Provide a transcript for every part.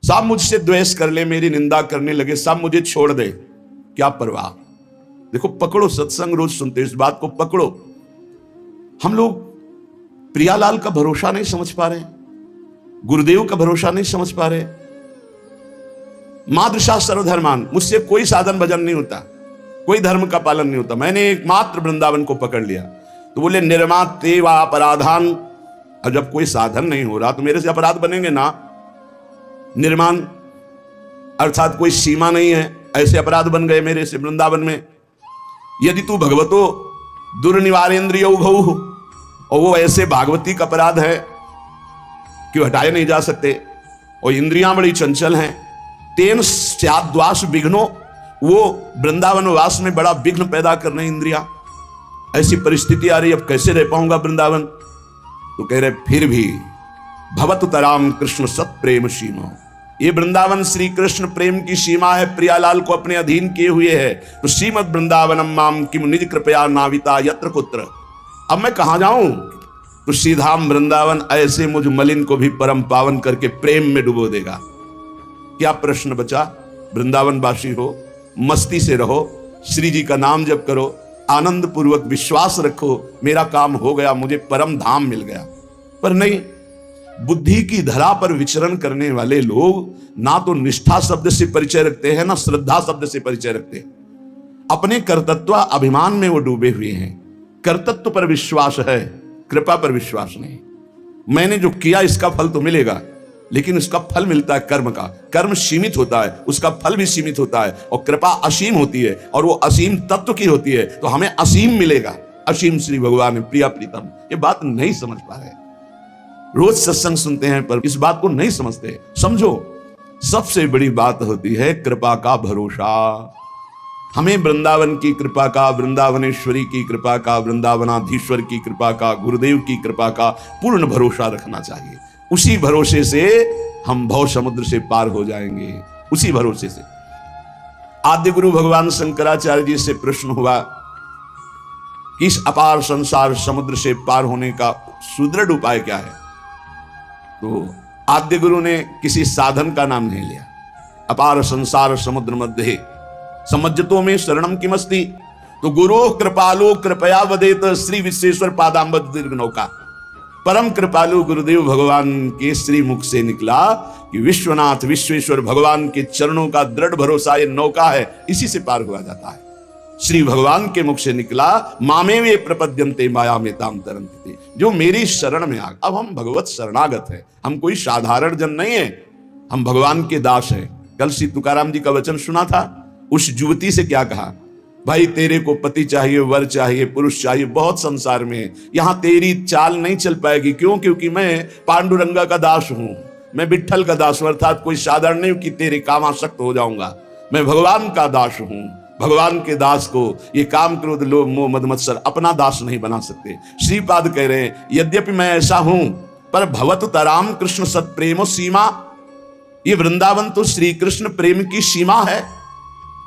सब मुझसे द्वेष कर ले, मेरी निंदा करने लगे, सब मुझे छोड़ दे, क्या परवाह। देखो पकड़ो, सत्संग रोज सुनते, इस बात को पकड़ो। हम लोग प्रियालाल का भरोसा नहीं समझ पा रहे, गुरुदेव का भरोसा नहीं समझ पा रहे। मादृशा सर्वधर्मान, मुझसे कोई साधन भजन नहीं होता, कोई धर्म का पालन नहीं होता, मैंने एकमात्र वृंदावन को पकड़ लिया। तो बोले निर्मात तेवा अपराधान, और जब कोई साधन नहीं हो रहा तो मेरे से अपराध बनेंगे ना। निर्माण अर्थात कोई सीमा नहीं है, ऐसे अपराध बन गए मेरे से वृंदावन में। यदि तू भगवतो दुर्निवारेंद्रिय उघऊ, और वो ऐसे भागवती का अपराध है कि हटाए नहीं जा सकते, और इंद्रियां बड़ी चंचल हैं। तेन स्याद्वास विघ्नो, वो वृंदावन वास में बड़ा विघ्न पैदा करने इंद्रिया। ऐसी परिस्थिति आ रही, अब कैसे रह पाऊंगा वृंदावन। तो कह रहे फिर भी भवतु तराम कृष्ण सत प्रेम सीमा, ये वृंदावन श्री कृष्ण प्रेम की सीमा है, प्रियालाल को अपने अधीन किए हुए है। तो श्रीमद वृंदावनम माम किम निज कृपया नाविता यत्र कुत्र, अब मैं कहां जाऊं। तो सीधाम वृंदावन ऐसे मुझ मलिन को भी परम पावन करके प्रेम में डुबो देगा। क्या प्रश्न बचा। वृंदावन वासी हो, मस्ती से रहो, श्री जी का नाम जप करो, आनंद पूर्वक विश्वास रखो, मेरा काम हो गया, मुझे परम धाम मिल गया। पर नहीं, बुद्धि की धरा पर विचरण करने वाले लोग ना तो निष्ठा शब्द से परिचय रखते हैं, ना श्रद्धा शब्द से परिचय रखते हैं। अपने कर्तृत्व अभिमान में वो डूबे हुए हैं। कर्तृत्व पर विश्वास है, कृपा पर विश्वास नहीं। मैंने जो किया इसका फल तो मिलेगा, लेकिन उसका फल मिलता है कर्म का। कर्म सीमित होता है, उसका फल भी सीमित होता है, और कृपा असीम होती है, और वो असीम तत्व की होती है, तो हमें असीम मिलेगा। असीम श्री भगवान है, प्रिया प्रीतम। ये बात नहीं समझ पा रहे, रोज सत्संग सुनते हैं पर इस बात को नहीं समझते। समझो, सबसे बड़ी बात होती है कृपा का भरोसा। हमें वृंदावन की कृपा का, वृंदावनेश्वरी की कृपा का, वृंदावनाधीश्वर की कृपा का, गुरुदेव की कृपा का पूर्ण भरोसा रखना चाहिए। उसी भरोसे से हम भव समुद्र से पार हो जाएंगे, उसी भरोसे से। आद्य गुरु भगवान शंकराचार्य जी से प्रश्न हुआ कि इस अपार संसार समुद्र से पार होने का सुदृढ़ उपाय क्या है। तो आद्य गुरु ने किसी साधन का नाम नहीं लिया। अपार संसार समुद्र मध्य समज्जतो में शरणम किमस्ति, तो गुरु कृपालो कृपया वदेत श्री विश्वेश्वर पादांबुज दीर्घ नौका। परम कृपालु गुरुदेव भगवान के श्री मुख से निकला कि विश्वनाथ विश्वेश्वर भगवान के चरणों का दृढ़ भरोसा ये नौका है, इसी से पार हुआ जाता है। श्री भगवान के मुख से निकला मामे वे प्रपद्यन्ते माया में ताम तरन्ते, जो मेरी शरण में आ। अब हम भगवत शरणागत हैं, हम कोई साधारण जन नहीं है, हम भगवान के दास हैं। कल श्री तुकाराम जी का वचन सुना था, उस युवती से क्या कहा, भाई तेरे को पति चाहिए, वर चाहिए, पुरुष चाहिए, बहुत संसार में है, यहां तेरी चाल नहीं चल पाएगी। क्यों? क्योंकि मैं पांडुरंगा का दास हूं, मैं विठ्ठल का दास हूं, अर्थात कोई साधारण नहीं कि तेरे कामासक्त हो जाऊंगा। मैं भगवान का दास हूं। भगवान के दास को ये काम क्रोध लोभ मोह मद मत्सर अपना दास नहीं बना सकते। श्रीपाद कह रहे हैं यद्यपि मैं ऐसा हूं, पर भवतु तराम कृष्ण सत प्रेमो सीमा, ये वृंदावन तो श्री कृष्ण प्रेम की सीमा है।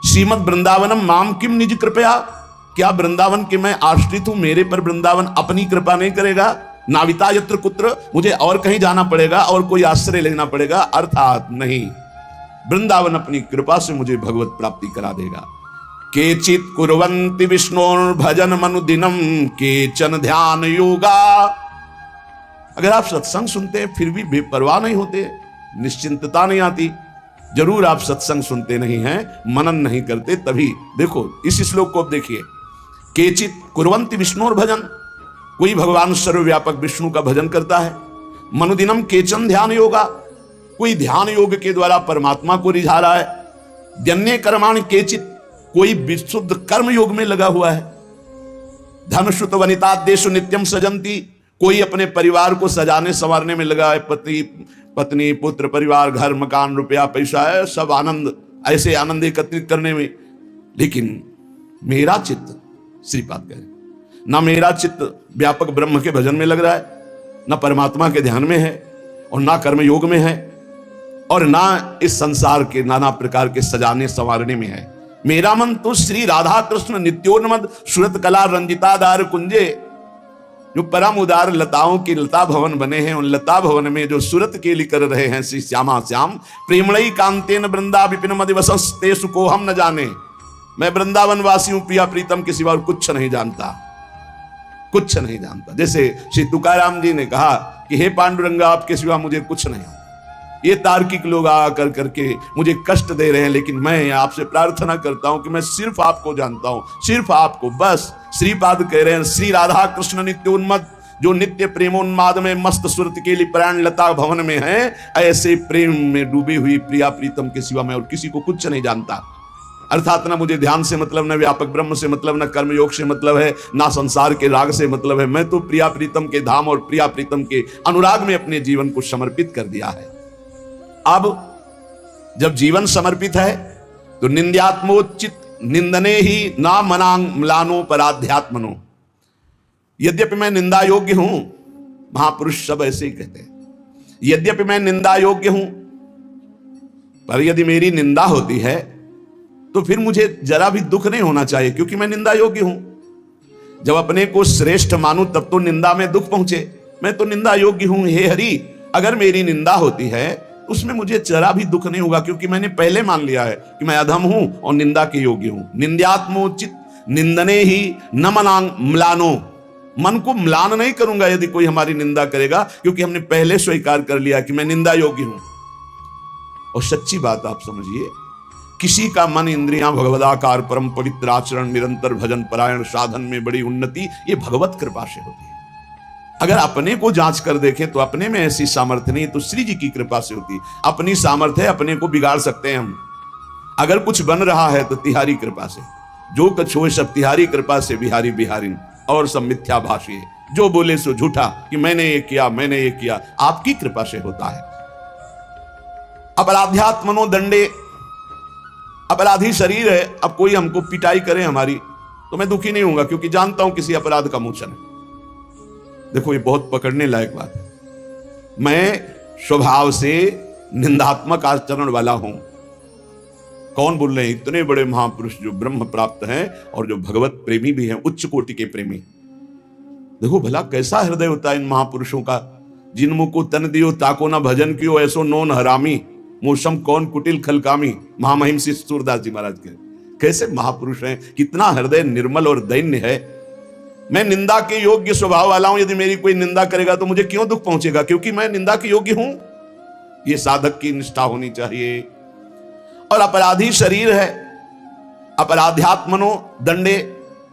श्रीमद वृंदावनम माम किम निज कृपया, क्या वृंदावन के मैं आश्रित हूं, मेरे पर वृंदावन अपनी कृपा नहीं करेगा। नाविता यत्र कुत्र, मुझे और कहीं जाना पड़ेगा और कोई आश्रय लेना पड़ेगा, अर्थात नहीं, वृंदावन अपनी कृपा से मुझे भगवत प्राप्ति करा देगा। केचित कुर्वन्ति विष्णोर भजन मनुदिनम केचन ध्यान योगा। अगर आप सत्संग सुनते हैं फिर भी बेपरवाह नहीं होते, निश्चिंतता नहीं आती, जरूर आप सत्संग सुनते नहीं हैं, मनन नहीं करते, तभी। देखो इस श्लोक को देखिए, केचित कुर्वन्ति विष्णुर भजन, कोई भगवान सर्वव्यापक विष्णु का भजन करता है। मनुदिनम केचन ध्यान योगा, कोई ध्यान योग के द्वारा परमात्मा को रिझा रहा है। जन्य कर्माणि केचित, कोई विशुद्ध कर्म योग में लगा हुआ है। धनश्रुत वनिताद्येषु नित्यम सजंती, कोई अपने परिवार को सजाने संवारने में लगा है, पति पत्नी पुत्र परिवार घर मकान रुपया पैसा है, सब आनंद, ऐसे आनंद एकत्रित करने में। लेकिन मेरा चित्त, श्रीपाद कह रहे, ना मेरा चित्त व्यापक ब्रह्म के भजन में लग रहा है, ना परमात्मा के ध्यान में है, और ना कर्म योग में है, और ना इस संसार के नाना प्रकार के सजाने संवारने में है। मेरा मन तो श्री राधा कृष्ण नित्योन्मद सुरत कला रंजितादार कुंजे, जो परम उदार लताओं की लता भवन बने हैं, उन लता भवन में जो सूरत केली कर रहे हैं श्री श्यामा श्याम, प्रेमणई कांतेन वृंदा विपिन मदिवसस्ते सुको हम न जाने। मैं वृंदावन वासी हूं, प्रिया प्रीतम के सिवा कुछ नहीं जानता, कुछ नहीं जानता। जैसे श्री तुकाराम जी ने कहा कि हे पांडुरंगा, आपके सिवा मुझे कुछ नहीं। ये तार्किक लोग आकर करके मुझे कष्ट दे रहे हैं, लेकिन मैं आपसे प्रार्थना करता हूं कि मैं सिर्फ आपको जानता हूं, सिर्फ आपको। बस श्रीपाद कह रहे हैं, श्री राधा कृष्ण नित्य उन्मत्त, जो नित्य प्रेमोन्माद में मस्त सुरत के लिए प्राण लता भवन में है, ऐसे प्रेम में डूबी हुई प्रिया प्रीतम के सिवा मैं और किसी को कुछ नहीं जानता। अर्थात ना मुझे ध्यान से मतलब, न व्यापक ब्रह्म से मतलब, न कर्मयोग से मतलब है, ना संसार के राग से मतलब है। मैं तो प्रिया प्रीतम के धाम और प्रिया प्रीतम के अनुराग में अपने जीवन को समर्पित कर दिया है। अब जब जीवन समर्पित है तो निंद्यात्मोचित निंदने ही ना मनांग म्लानो पराध्यात्मनो। यद्यपि मैं निंदा योग्य हूं, महापुरुष सब ऐसे ही कहते हैं, यद्यपि मैं निंदा योग्य हूं, पर यदि मेरी निंदा होती है तो फिर मुझे जरा भी दुख नहीं होना चाहिए, क्योंकि मैं निंदा योग्य हूं। जब अपने को श्रेष्ठ मानूं तब तो निंदा में दुख पहुंचे। मैं तो निंदा योग्य हूं, हे हरि, अगर मेरी निंदा होती है उसमें मुझे जरा भी दुख नहीं होगा, क्योंकि मैंने पहले मान लिया है कि मैं अधम हूं और निंदा के योग्य हूं। निंद्यात्मोचित निंदने ही न मनांग म्लानो, मन को म्लान नहीं करूंगा यदि कोई हमारी निंदा करेगा, क्योंकि हमने पहले स्वीकार कर लिया कि मैं निंदा योग्य हूं। और सच्ची बात आप समझिए, किसी का मन इंद्रियां भगवदाकार परम पवित्र आचरण निरंतर भजन परायण साधन में बड़ी उन्नति, ये भगवत कृपा से होती है। अगर अपने को जांच कर देखें तो अपने में ऐसी सामर्थ्य नहीं, तो श्री जी की कृपा से होती। अपनी सामर्थ्य है, अपने को बिगाड़ सकते हैं हम। अगर कुछ बन रहा है तो तिहारी कृपा से, जो कछ हो सब तिहारी कृपा से, बिहारी बिहारिन और सब मिथ्या भाषी, जो बोले सो झूठा कि मैंने ये किया, मैंने ये किया, आपकी कृपा से होता है। अपराध्यात्मनो दंडे, अपराधी शरीर है, अब कोई हमको पिटाई करे हमारी तो मैं दुखी नहीं होऊंगा, क्योंकि जानता हूं किसी अपराध का मोचन है। देखो ये बहुत पकड़ने लायक बात है। मैं स्वभाव से निंदात्मक आचरण वाला हूं। कौन बोल रहे हैं? इतने बड़े महापुरुष जो ब्रह्म प्राप्त हैं और जो भगवत प्रेमी भी हैं, उच्च कोटि के प्रेमी। देखो भला कैसा हृदय होता है इन महापुरुषों का। जिन मुख को तन दियो ताको ना भजन कियो, ऐसो नोन हरामी, मौसम कौन कुटिल खलकामी। महामहिम श्री सूरदास जी महाराज के कैसे महापुरुष हैं, कितना हृदय निर्मल और दैन्य है। मैं निंदा के योग्य स्वभाव वाला हूं, यदि मेरी कोई निंदा करेगा तो मुझे क्यों दुख पहुंचेगा, क्योंकि मैं निंदा के योग्य हूं। यह साधक की निष्ठा होनी चाहिए। और अपराधी शरीर है, अपराध्यात्मनो दंडे,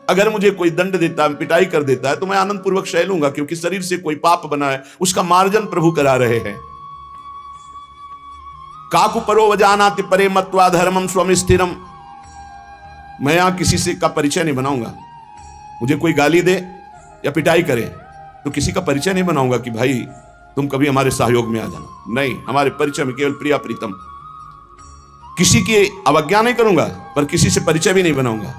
अगर मुझे कोई दंड देता है, पिटाई कर देता है, तो मैं आनंद पूर्वक सह लूंगा, क्योंकि शरीर से कोई पाप बना है, उसका मार्जन प्रभु करा रहे हैं। काकु परो वजानाति परे मत्वा धर्मम स्वम स्थिरम। मैं यहां किसी से का परिचय नहीं बनाऊंगा। मुझे कोई गाली दे या पिटाई करे तो किसी का परिचय नहीं बनाऊंगा कि भाई तुम कभी हमारे सहयोग में आ जाना। नहीं, हमारे परिचय में केवल प्रिया प्रीतम। किसी की अवज्ञा नहीं करूंगा, पर किसी से परिचय भी नहीं बनाऊंगा।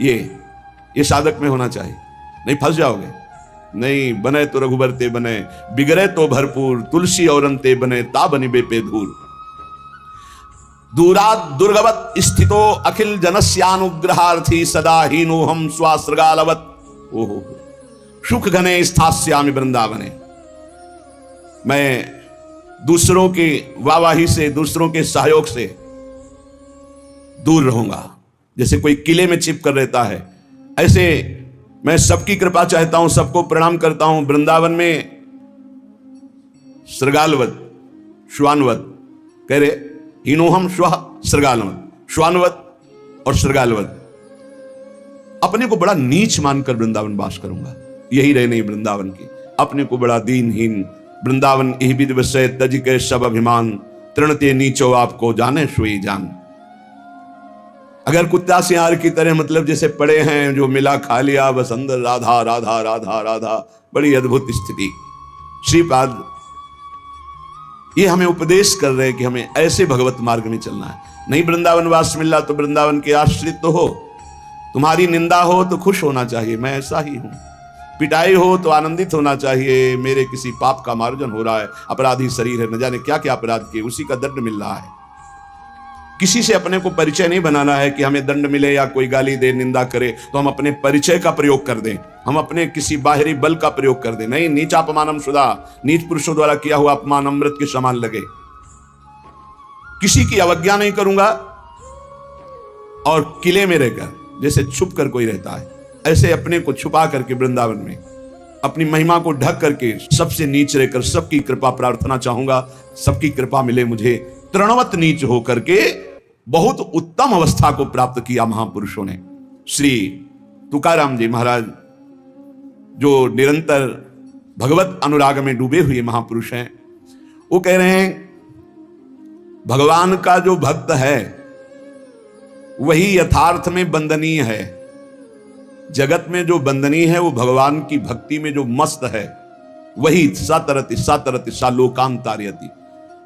ये साधक में होना चाहिए। नहीं फंस जाओगे। नहीं, बने तो रघुबर ते बने, बिगड़े तो भरपूर, तुलसी और अंते बने, ता बनी बेपे धूर। दूरात दुर्गवत स्थितो अखिल जनस्यानुग्रहार्थी, सदा हीनो हम स्वासृगालवत। ओहो, सुख घने स्थास्यामि वृंदावने। मैं दूसरों की वाहवाही से, दूसरों के सहयोग से दूर रहूंगा। जैसे कोई किले में छिप कर रहता है, ऐसे मैं सबकी कृपा चाहता हूं, सबको प्रणाम करता हूं। वृंदावन में सृगालवत, श्वानवत कह रहे, हीनोहम श्व सृगालवत, श्वानवत और सृगालवत। अपने को बड़ा नीच मानकर वृंदावन वास करूंगा। यही रहने वृंदावन की। अपने को बड़ा दीनहीन, वृंदावन यही विद विषय तज के सब अभिमान, तृणते नीचो आपको जाने सोई जान। अगर कुत्ता सियार की तरह मतलब जैसे पड़े हैं, जो मिला खा लिया, बस अंदर राधा राधा राधा राधा, बड़ी अद्भुत स्थिति। श्रीपाद ये हमें उपदेश कर रहे हैं कि हमें ऐसे भगवत मार्ग में चलना है। नहीं वृंदावन वास मिला तो वृंदावन के आश्रित तो हो। तुम्हारी निंदा हो तो खुश होना चाहिए, मैं ऐसा ही हूं। पिटाई हो तो आनंदित होना चाहिए, मेरे किसी पाप का मार्जन हो रहा है। अपराधी शरीर है, न जाने क्या क्या अपराध किए, उसी का दंड मिल रहा है। किसी से अपने को परिचय नहीं बनाना है कि हमें दंड मिले या कोई गाली दे, निंदा करे तो हम अपने परिचय का प्रयोग कर दें, हम अपने किसी बाहरी बल का प्रयोग कर दें। नहीं, नीचापमानम सुधा, नीच पुरुषों द्वारा किया हुआ अपमान अमृत के समान लगे। किसी की अवज्ञा नहीं करूंगा और किले में रहकर जैसे छुप कर कोई रहता है, ऐसे अपने को छुपा करके वृंदावन में अपनी महिमा को ढक करके सबसे नीच रहकर सबकी कृपा प्रार्थना चाहूंगा, सबकी कृपा मिले मुझे। तृणवत नीच होकर के बहुत उत्तम अवस्था को प्राप्त किया महापुरुषों ने। श्री तुकाराम जी महाराज जो निरंतर भगवत अनुराग में डूबे हुए महापुरुष हैं, वो कह रहे हैं भगवान का जो भक्त है वही यथार्थ में बंदनीय है। जगत में जो बंदनीय है वो भगवान की भक्ति में जो मस्त है वही सातरति सातरति सा लोकांतार्यति।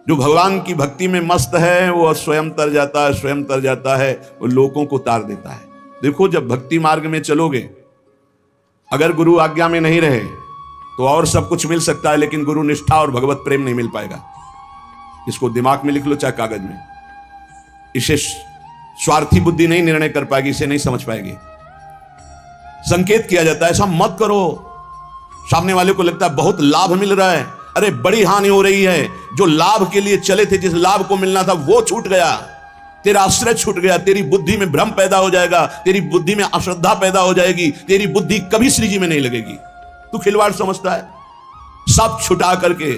जो भगवान की भक्ति में मस्त है वो स्वयं तर जाता है, स्वयं तर जाता है, वो लोगों को तार देता है। देखो, जब भक्ति मार्ग में चलोगे, अगर गुरु आज्ञा में नहीं रहे तो और सब कुछ मिल सकता है, लेकिन गुरु निष्ठा और भगवत प्रेम नहीं मिल पाएगा। इसको दिमाग में लिख लो चाहे कागज में। इसे स्वार्थी बुद्धि नहीं निर्णय कर पाएगी, इसे नहीं समझ पाएगी। संकेत किया जाता है ऐसा मत करो, सामने वाले को लगता है बहुत लाभ मिल रहा है, अरे बड़ी हानि हो रही है। जो लाभ के लिए चले थे, जिस लाभ को मिलना था वो छूट गया, तेरा आश्रय छूट गया, तेरी बुद्धि में भ्रम पैदा हो जाएगा, तेरी बुद्धि में अश्रद्धा पैदा हो जाएगी, तेरी बुद्धि कभी श्री जी में नहीं लगेगी। तू खिलवाड़ समझता है। सब छुटा करके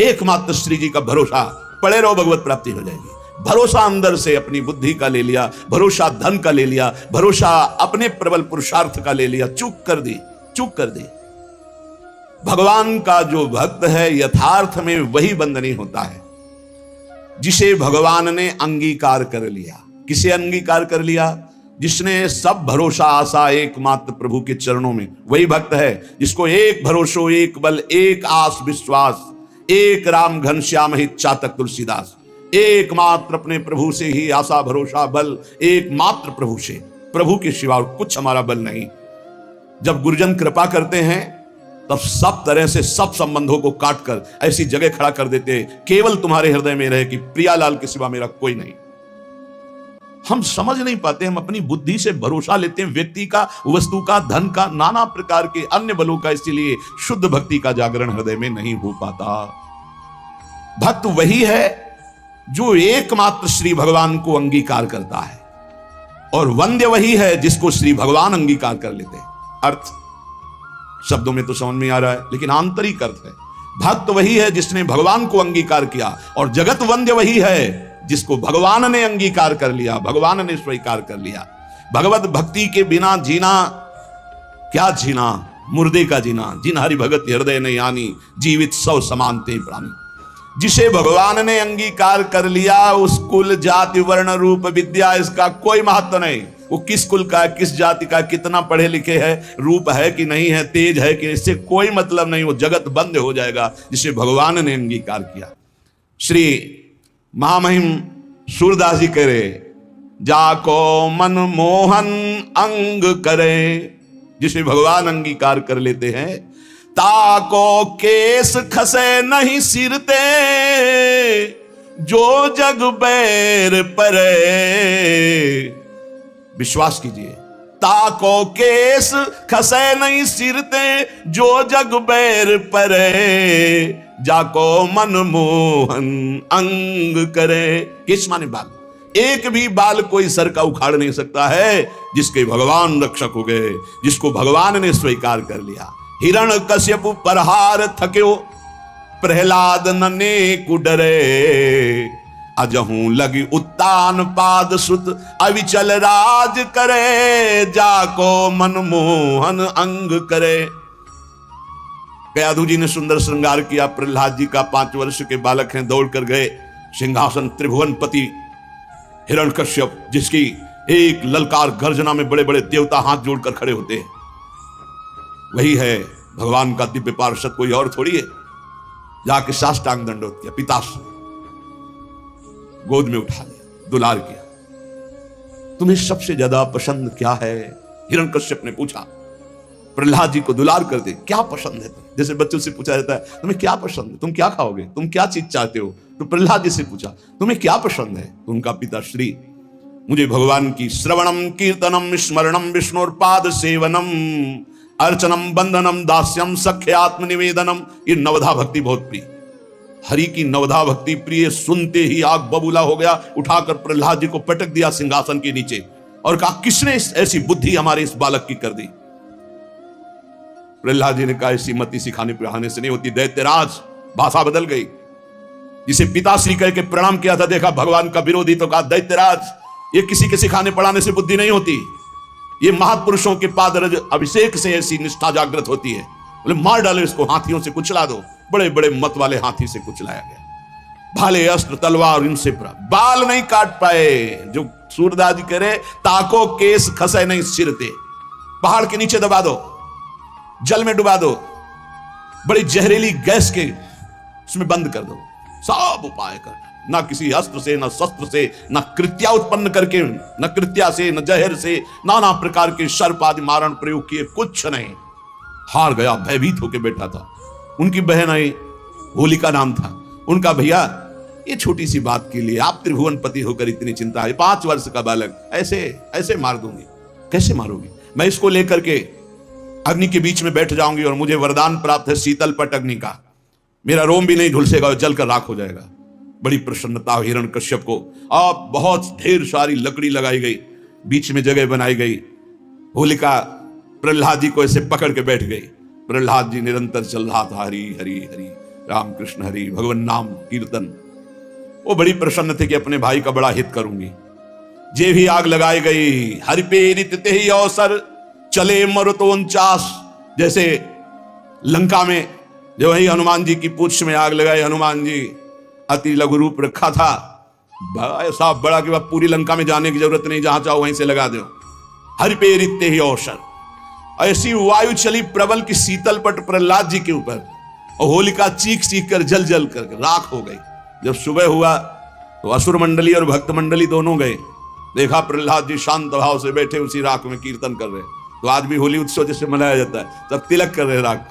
एकमात्र श्री जी का भरोसा पड़े रहो, भगवत प्राप्ति हो जाएगी। भरोसा अंदर से अपनी बुद्धि का ले लिया, भरोसा धन का ले लिया, भरोसा अपने प्रबल पुरुषार्थ का ले लिया, चूक कर दी, चूक कर दी। भगवान का जो भक्त है यथार्थ में वही बंदनी होता है जिसे भगवान ने अंगीकार कर लिया। किसे अंगीकार कर लिया? जिसने सब भरोसा आशा एकमात्र प्रभु के चरणों में, वही भक्त है जिसको एक भरोसो एक बल एक आस विश्वास, एक राम घनश्याम हित चातक तुलसीदास। एकमात्र अपने प्रभु से ही आशा भरोसा बल, एकमात्र प्रभु से, प्रभु के सिवा कुछ हमारा बल नहीं। जब गुरुजन कृपा करते हैं तब सब तरह से सब संबंधों को काटकर ऐसी जगह खड़ा कर देते हैं, केवल तुम्हारे हृदय में रहे कि प्रियालाल के सिवा मेरा कोई नहीं। हम समझ नहीं पाते, हम अपनी बुद्धि से भरोसा लेते हैं व्यक्ति का, वस्तु का, धन का, नाना प्रकार के अन्य बलों का, इसीलिए शुद्ध भक्ति का जागरण हृदय में नहीं हो पाता। भक्त वही है जो एकमात्र श्री भगवान को अंगीकार करता है, और वंद्य वही है जिसको श्री भगवान अंगीकार कर लेते हैं। अर्थ शब्दों में तो समझ में आ रहा है, लेकिन आंतरिक अर्थ है, भक्त वही है जिसने भगवान को अंगीकार किया, और जगत वंद्य वही है जिसको भगवान ने अंगीकार कर लिया, भगवान ने स्वीकार कर लिया। भगवत भक्ति के बिना जीना क्या जीना, मुर्दे का जीना। जिन हरि भगत हृदय नहीं आनी, जीवित सौ समानते प्राणी। जिसे भगवान ने अंगीकार कर लिया, उस कुल जाति वर्ण रूप विद्या इसका कोई महत्व नहीं। वो किस कुल का है, किस जाति का, कितना पढ़े लिखे है, रूप है कि नहीं है, तेज है कि, इससे कोई मतलब नहीं। वो जगत बंद हो जाएगा जिसे भगवान ने अंगीकार किया। श्री महामहिम सूरदास जी कह रहे, जाको मन मोहन अंग करे, जिसे भगवान अंगीकार कर लेते हैं, ताको केस खसे नहीं सिरते, जो जग बैर परे। विश्वास कीजिए, ताको केस खसे नहीं सिरते, जो जग बैर परे, जाको मन मोहन अंग करे। किस माने बाल, एक भी बाल कोई सर का उखाड़ नहीं सकता है जिसके भगवान रक्षक हो गए, जिसको भगवान ने स्वीकार कर लिया। हिरण कश्यप परहार थक्यो, प्रहलाद नने कुडरे, अजहू लगी उत्तान पाद सुत, अविचल राज करे, जाको मनमोहन अंग करे। कयाधु जी ने सुंदर श्रृंगार किया, प्रहलाद जी का 5 वर्ष के बालक हैं, दौड़ कर गए सिंहासन त्रिभुवनपति हिरण्यकश्यप, जिसकी एक ललकार गर्जना में बड़े बड़े देवता हाथ जोड़कर खड़े होते हैं, वही है भगवान का दिव्य पार्षद, कोई और थोड़ी है। जाके साष्टांग दंडोत किया, पिताश्री गोद में उठा लिया, दुलार किया। तुम्हें सबसे ज्यादा पसंद क्या है? हिरण्यकश्यप ने पूछा। प्रहलाद जी को दुलार कर दे। क्या पसंद है? जैसे बच्चों से पूछा जाता है तुम्हें क्या पसंद है, तुम क्या खाओगे, तुम क्या चीज चाहते हो, तो प्रहलाद जी से पूछा तुम्हें क्या पसंद है, तो उनका पिता श्री मुझे भगवान की श्रवणम कीर्तनम स्मरणम विष्णुपाद सेवनम अर्चनम बंदनम दास्यम सख्य आत्मनिवेदनम, ये नवधा भक्ति बहुत प्रिय, हरि की नवधा भक्ति प्रिय। सुनते ही आग बबूला हो गया, उठाकर प्रहलाद जी को पटक दिया सिंहासन के नीचे और कहा किसने ऐसी बुद्धि हमारे इस बालक की कर दी। प्रहलाद जी ने कहा ऐसी मति सिखाने पढ़ाने से नहीं होती। दैत्यराज, भाषा बदल गई। जिसे पिताश्री कह के प्रणाम किया था, देखा भगवान का विरोधी, तो कहा दैत्यराज ये किसी के सिखाने पढ़ाने से बुद्धि नहीं होती, ये महापुरुषों के पादरज अभिषेक से ऐसी निष्ठा जागृत होती है। बोले मार डालो इसको, हाथियों से कुचला दो। बड़े बड़े मत वाले हाथी से कुचलाया गया। भाले अस्त्र तलवार इनसे बाल नहीं काट पाए। जो सूरदास जी करे ताको केस खसे नहीं सिरते, पहाड़ के नीचे दबा दो, जल में डुबा दो, बड़ी जहरीली गैस के उसमें बंद कर दो। सब उपाय कर, ना किसी अस्त्र से, ना शस्त्र से, ना कृत्या उत्पन्न करके, न कृत्या से, न जहर से, नाना प्रकार के सर्प आदि मारण प्रयोग किए, कुछ नहीं। हार गया, भयभीत होकर बैठा था। उनकी बहन आई, होलिका नाम था उनका। भैया ये छोटी सी बात के लिए आप त्रिभुवन पति होकर इतनी चिंता है, 5 वर्ष का बालक ऐसे ऐसे मार दूंगी। कैसे मारोगी? मैं इसको लेकर के अग्नि के बीच में बैठ जाऊंगी और मुझे वरदान प्राप्त है शीतल पट अग्नि का, मेरा रोम भी नहीं झुलसेगा और जलकर राख हो जाएगा। बड़ी प्रसन्नता हिरण्यकश्यप को। अब बहुत ढेर सारी लकड़ी लगाई गई, बीच में जगह बनाई गई। होलिका प्रहलाद जी को ऐसे पकड़ के बैठ गई। प्रहलाद जी निरंतर चल रहा था हरि हरि हरि, राम कृष्ण हरि, भगवान नाम कीर्तन। वो बड़ी प्रसन्न थे कि अपने भाई का बड़ा हित करूंगी। जे भी आग लगाई गई, हरि पे नित्य ही अवसर चले मरुतो 49। जैसे लंका में जो वही हनुमान जी की पूंछ में आग लगाई, हनुमान जी अति लघु रूप रखा था, ऐसा बड़ा कि पूरी लंका में जाने की जरूरत नहीं, जहां चाहो वहीं से लगा दो। हरि पे नित्य ही अवसर। ऐसी वायु चली प्रबल की शीतल पट प्रहलाद जी के ऊपर, और होलिका चीख चीख कर जल जल कर राख हो गई। जब सुबह हुआ तो असुर मंडली और भक्त मंडली दोनों गए, देखा प्रहलाद जी शांत भाव से बैठे उसी राख में कीर्तन कर रहे। तो आज भी होली उत्सव जैसे मनाया जाता है, सब तिलक कर रहे राख।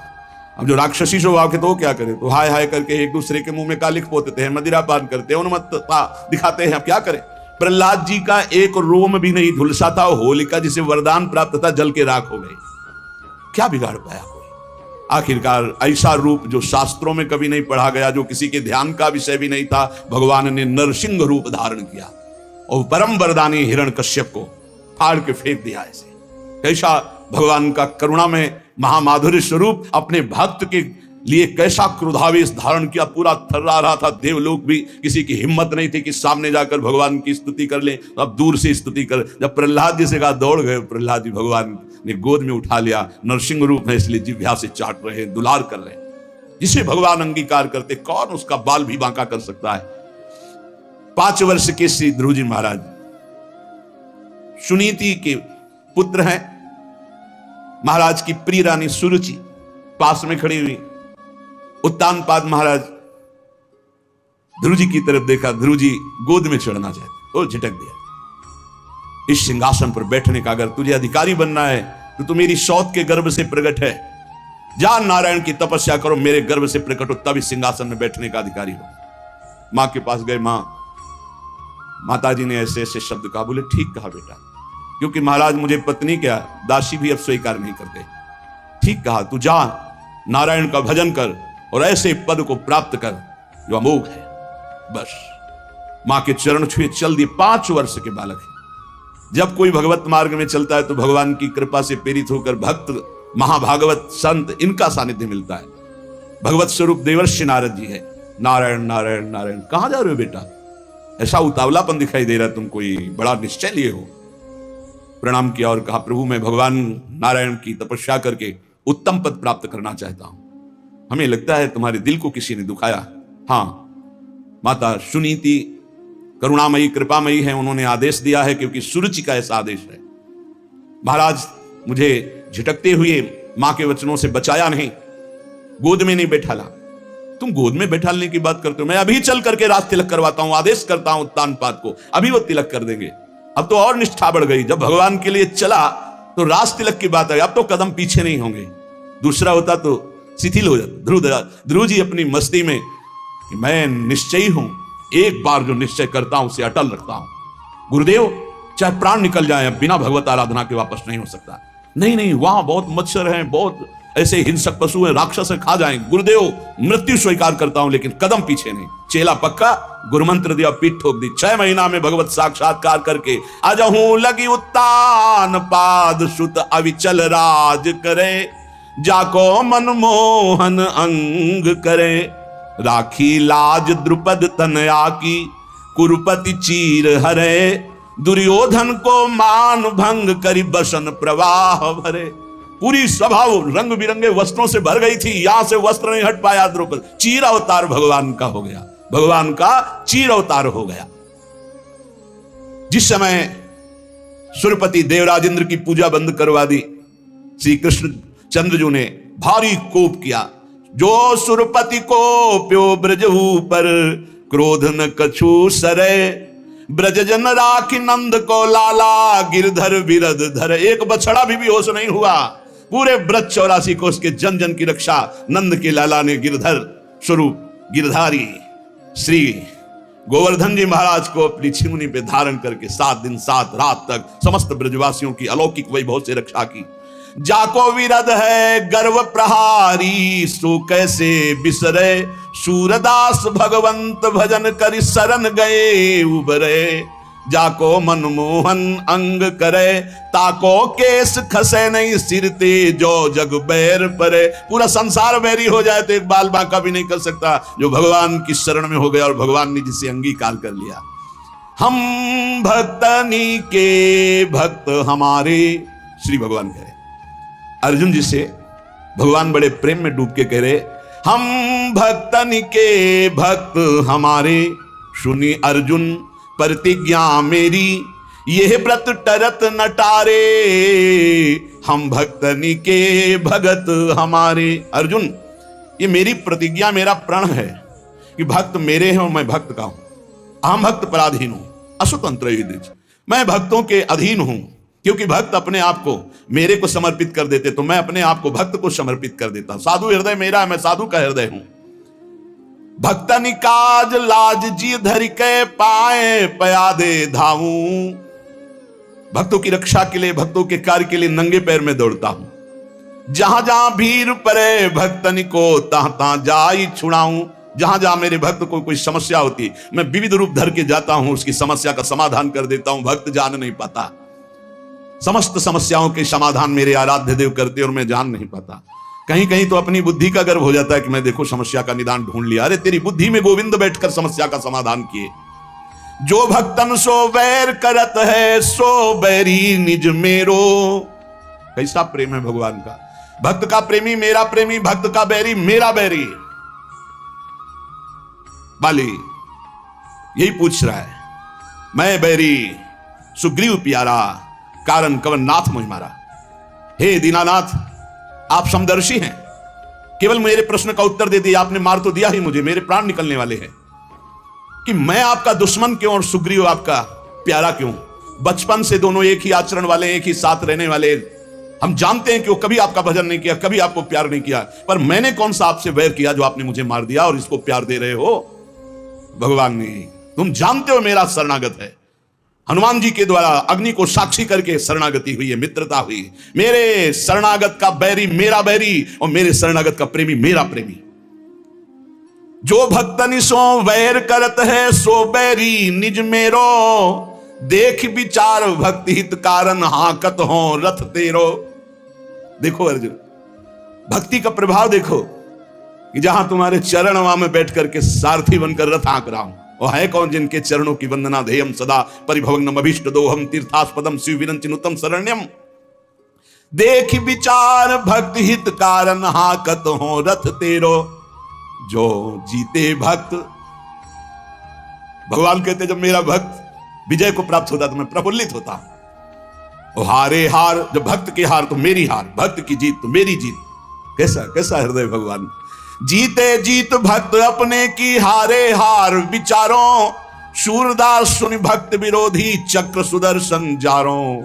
अब जो राक्षसी स्वभाव के तो वो क्या करे, तो हाय हाय करके एक दूसरे के मुंह में कालिख पोतते हैं, मदिरा पान करते हैं, उन्मत्तता दिखाते हैं। अब क्या करें? प्रहलाद जी का एक रोम भी नहीं झुलसा था। होलिका जिसे वरदान प्राप्त था जल के राख हो गई। क्या बिगाड़ पाया कोई? आखिरकार ऐसा रूप जो शास्त्रों में कभी नहीं पढ़ा गया, जो किसी के ध्यान का विषय भी नहीं था, भगवान ने नरसिंह रूप धारण किया और परम वरदानी हिरण्यकश्यप को फाड़ के फेंक दिया। ऐसे कैसा भगवान का करुणा में महामाधुर्य स्वरूप अपने भक्त के लिए कैसा क्रोधावेश धारण किया, पूरा थर्रा रहा था। देवलोक भी किसी की हिम्मत नहीं थी कि सामने जाकर भगवान की स्तुति कर ले, अब दूर से स्तुति कर। जब प्रहलाद जी से कहा, दौड़ गए प्रहलाद जी, भगवान ने गोद में उठा लिया। नरसिंह रूप है इसलिए जिह्वा से चाट रहे हैं, दुलार कर रहे हैं। जिसे भगवान अंगीकार करते, कौन उसका बाल भी बांका कर सकता है? 5 वर्ष के श्री ध्रुव जी महाराज सुनीति के पुत्र हैं। महाराज की प्रिय रानी सुरुचि पास में खड़ी हुई। उत्तानपाद महाराज ध्रुव जी की तरफ देखा, ध्रुव जी गोद में चढ़ना चाहते, और झटक दिया। इस सिंहासन पर बैठने का अगर तुझे अधिकारी बनना है तो तू मेरी सौत के गर्भ से प्रकट है, जा नारायण की तपस्या करो, मेरे गर्भ से प्रकट हो, तब इस सिंहासन में बैठने का अधिकारी हो। मां के पास गए। माताजी ने ऐसे ऐसे शब्द कहा। बोले ठीक कहा बेटा, क्योंकि महाराज मुझे पत्नी क्या दासी भी अब स्वीकार नहीं करते। ठीक कहा, तू जा नारायण का भजन कर और ऐसे पद को प्राप्त कर जो अमोघ है। बस मां के चरण छुए चल दिए। 5 वर्ष के बालक है। जब कोई भगवत मार्ग में चलता है तो भगवान की कृपा से प्रेरित होकर भक्त, महाभागवत, संत, इनका सानिध्य मिलता है। भगवत स्वरूप देवर्षि नारद जी है। नारायण नारायण नारायण। कहां जा रहे हो बेटा? ऐसा उतावलापन दिखाई दे रहा है, तुम कोई बड़ा निश्चय लिए हो। प्रणाम किया और कहा, प्रभु मैं भगवान नारायण की तपस्या करके उत्तम पद प्राप्त करना चाहता हूं। हमें लगता है तुम्हारे दिल को किसी ने दुखाया। हां, माता सुनीति करुणामयी कृपामयी है, उन्होंने आदेश दिया है, क्योंकि सुरुचि का ऐसा आदेश है। महाराज मुझे झटकते हुए मां के वचनों से बचाया नहीं, गोद में नहीं बैठाला। तुम गोद में बैठालने की बात करते हो? मैं अभी चल करके राज तिलक करवाता हूं, आदेश करता हूं उत्तानपाद को, अभी वो तिलक कर देंगे। अब तो और निष्ठा बढ़ गई। जब भगवान के लिए चला तो रास तिलक की बात है, अब तो कदम पीछे नहीं होंगे। दूसरा होता तो शिथिल हो जाता। ध्रुव जी अपनी मस्ती में कि मैं निश्चयी हूं, एक बार जो निश्चय करता हूं उसे अटल रखता हूं। गुरुदेव चाहे प्राण निकल जाए, बिना भगवत आराधना के वापस नहीं हो सकता। नहीं नहीं, वहां बहुत मच्छर हैं, बहुत ऐसे हिंसक पशु हैं, राक्षस हैं, खा जाएंगे। गुरुदेव मृत्यु स्वीकार करता हूं लेकिन कदम पीछे नहीं। चेला पक्का, गुरुमंत्र दिया, पीठ ठोक दी। 6 महीना में भगवत साक्षात्कार करके अजहू लगी उत्तान पाद सुत अविचल राज करे, जाको मनमोहन अंग करे, राखी लाज द्रुपद तनया की, कुरुपति चीर हरे, दुर्योधन को मान भंग करी बसन प्रवाह भरे। पूरी सभा रंग बिरंगे वस्त्रों से भर गई थी, यहां से वस्त्र नहीं हट पाया द्रुपद। चीर अवतार भगवान का हो गया, भगवान का चीर अवतार हो गया। जिस समय सुरपति देवराजेंद्र की पूजा बंद करवा दी, श्री कृष्ण चंद्रजू ने भारी कोप किया। जो सुरपति को प्यो ब्रजहू पर, क्रोध न कछु सरे, ब्रज जन राखी नंद को लाला, गिरधर बिरद धर। एक बछड़ा भी बेहोश नहीं हुआ। पूरे ब्रज 84 को उसके जन जन की रक्षा नंद के लाला ने गिरधर स्वरूप गिरधारी श्री गोवर्धन जी महाराज को अपनी छिमुनी पे धारण करके 7 दिन 7 रात तक समस्त ब्रजवासियों की अलौकिक वैभव से रक्षा की। जाको विरद है गर्व प्रहारी, सो कैसे बिसरे, सूरदास भगवंत भजन कर शरण गए उबरे, जाको मनमोहन अंग करे, ताको केस खसे नहीं सिरते, जो जग बैर परे। पूरा संसार बैरी हो जाए तो एक बाल बांका भी नहीं कर सकता जो भगवान की शरण में हो गया और भगवान ने जिसे अंगीकार कर लिया। हम भक्तनी के भक्त हमारे, श्री भगवान कह रहे अर्जुन जी से, भगवान बड़े प्रेम में डूब के कह रहे, हम भक्तन के भक्त हमारे, सुनी अर्जुन प्रतिज्ञा मेरी, यह व्रत टरत न टारे, हम भक्तनी के भगत हमारे। अर्जुन, ये मेरी प्रतिज्ञा, मेरा प्रण है कि भक्त मेरे हैं और मैं भक्त का हूं। अहम भक्त पराधीन हूं, असुतंत्र, मैं भक्तों के अधीन हूं। क्योंकि भक्त अपने आप को मेरे को समर्पित कर देते तो मैं अपने आप को भक्त को समर्पित कर देता। साधु हृदय मेरा है, मैं साधु का हृदय हूं। भक्तनि काज लाज जी धरि के पाए, पयादे धाऊं। भक्तों की रक्षा के लिए, भक्तों के कार्य के लिए नंगे पैर में दौड़ता हूं। जहां जहां भीड़ पड़े भक्तनि को, तहां तहां जाई छुड़ाऊं। जहां जहां मेरे भक्त को कोई समस्या होती मैं विविध रूप धर के जाता हूं, उसकी समस्या का समाधान कर देता हूं। भक्त जान नहीं पाता, समस्त समस्याओं के समाधान मेरे आराध्य देव करते और मैं जान नहीं पाता। कहीं कहीं तो अपनी बुद्धि का गर्व हो जाता है कि मैं देखो समस्या का निदान ढूंढ लिया। अरे तेरी बुद्धि में गोविंद बैठकर समस्या का समाधान किए। जो भक्तन सो वैर करत है, सो बैरी निज मेरो। कैसा प्रेम है भगवान का। भक्त का प्रेमी मेरा प्रेमी, भक्त का बैरी मेरा बैरी। बाली यही पूछ रहा है, मैं बैरी सुग्रीव प्यारा, कारण कवन नाथ मुझ मारा। हे दीनानाथ, आप समदर्शी हैं, केवल मेरे प्रश्न का उत्तर दे दिया आपने। मार तो दिया ही मुझे, मेरे प्राण निकलने वाले हैं कि मैं आपका दुश्मन क्यों और सुग्रीव आपका प्यारा क्यों। बचपन से दोनों एक ही आचरण वाले, एक ही साथ रहने वाले। हम जानते हैं कि वो कभी आपका भजन नहीं किया, कभी आपको प्यार नहीं किया, पर मैंने कौन सा आपसे वैर किया जो आपने मुझे मार दिया और इसको प्यार दे रहे हो। भगवान ने, तुम जानते हो मेरा शरणागत है। हनुमान जी के द्वारा अग्नि को साक्षी करके शरणागति हुई है, मित्रता हुई। मेरे शरणागत का बैरी मेरा बैरी और मेरे शरणागत का प्रेमी मेरा प्रेमी। जो भक्तनि सो वैर करत है, सो बैरी निज मेरो। देख विचार भक्ति हित कारण, हाकत हो रथ तेरो। देखो अर्जुन, भक्ति का प्रभाव देखो कि जहां तुम्हारे चरण वहां में बैठ करके सारथी बनकर रथ हाँक रहा हूं। वो है कौन जिनके चरणों की वंदना ध्येयम सदा, परिभवग्नम अभीष्ट दोहम, तीर्थास्पदम शिव विरंचिनुतम शरण्यम। देख विचार भक्ति हित कारण, हाकत हो रथ तेरो। जो जीते भक्त, भगवान कहते जब मेरा भक्त विजय को प्राप्त होता तो मैं प्रफुल्लित होता हूं। हारे हार, जब भक्त की हार तो मेरी हार, भक्त की जीत तो मेरी जीत। कैसा कैसा हृदय भगवान। जीते जीत भक्त अपने की, हारे हार विचारों। सूरदास सुनि भक्त विरोधी, चक्र सुदर्शन जारों।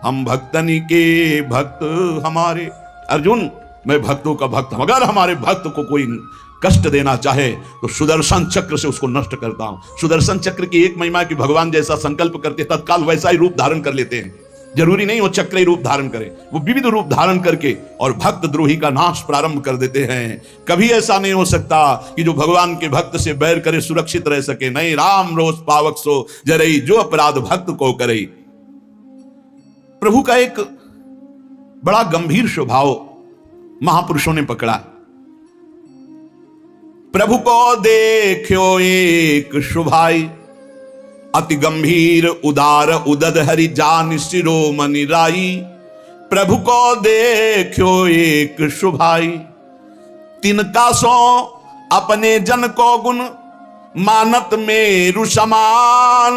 हम भक्तनी के भक्त हमारे। अर्जुन, मैं भक्तों का भक्त हूं। अगर हमारे भक्त को कोई कष्ट देना चाहे तो सुदर्शन चक्र से उसको नष्ट करता हूं। सुदर्शन चक्र की एक महिमा की भगवान जैसा संकल्प करते तत्काल वैसा ही रूप धारण कर लेते हैं। जरूरी नहीं वो चक्र ही रूप धारण करे, वो विविध रूप धारण करके और भक्त द्रोही का नाश प्रारंभ कर देते हैं। कभी ऐसा नहीं हो सकता कि जो भगवान के भक्त से बैर करे सुरक्षित रह सके। नहीं, राम रोष पावक सो जरई, जो अपराध भक्त को करे। प्रभु का एक बड़ा गंभीर स्वभाव महापुरुषों ने पकड़ा। प्रभु को देखो एक शुभाई, अति गंभीर उदार उदद हरि जान शिरोमणि राई। प्रभु को देखो एक शुभाई, तिनका सो अपने जन को गुण मानत मेरु समान।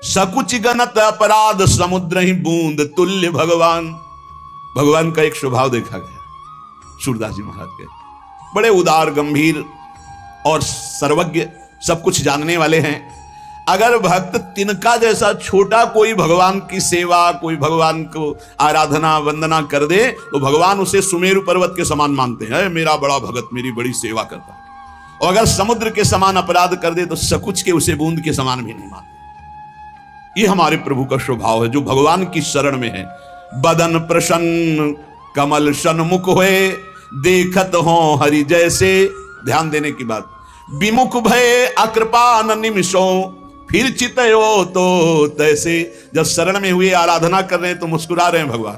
सकुच गणत अपराध समुद्र ही बूंद तुल्य भगवान। भगवान का एक स्वभाव देखा गया सूरदास जी महाराज के। बड़े उदार गंभीर और सर्वज्ञ, सब कुछ जानने वाले हैं। अगर भक्त तिनका जैसा छोटा कोई भगवान की सेवा, कोई भगवान को आराधना वंदना कर दे तो भगवान उसे सुमेरु पर्वत के समान मानते हैं। मेरा बड़ा भगत मेरी बड़ी सेवा करता है। और अगर समुद्र के समान अपराध कर दे तो सकुच के उसे बूंद के समान भी नहीं मानते। ये हमारे प्रभु का स्वभाव है जो भगवान की शरण में है। बदन प्रसन्न कमल सन्मुख हुए, देखत हो हरि जैसे। ध्यान देने की बात, विमुख भय अकृपान निमिषों, फिर चितयो तो तैसे। जब शरण में हुए आराधना कर रहे हैं तो मुस्कुरा रहे हैं भगवान।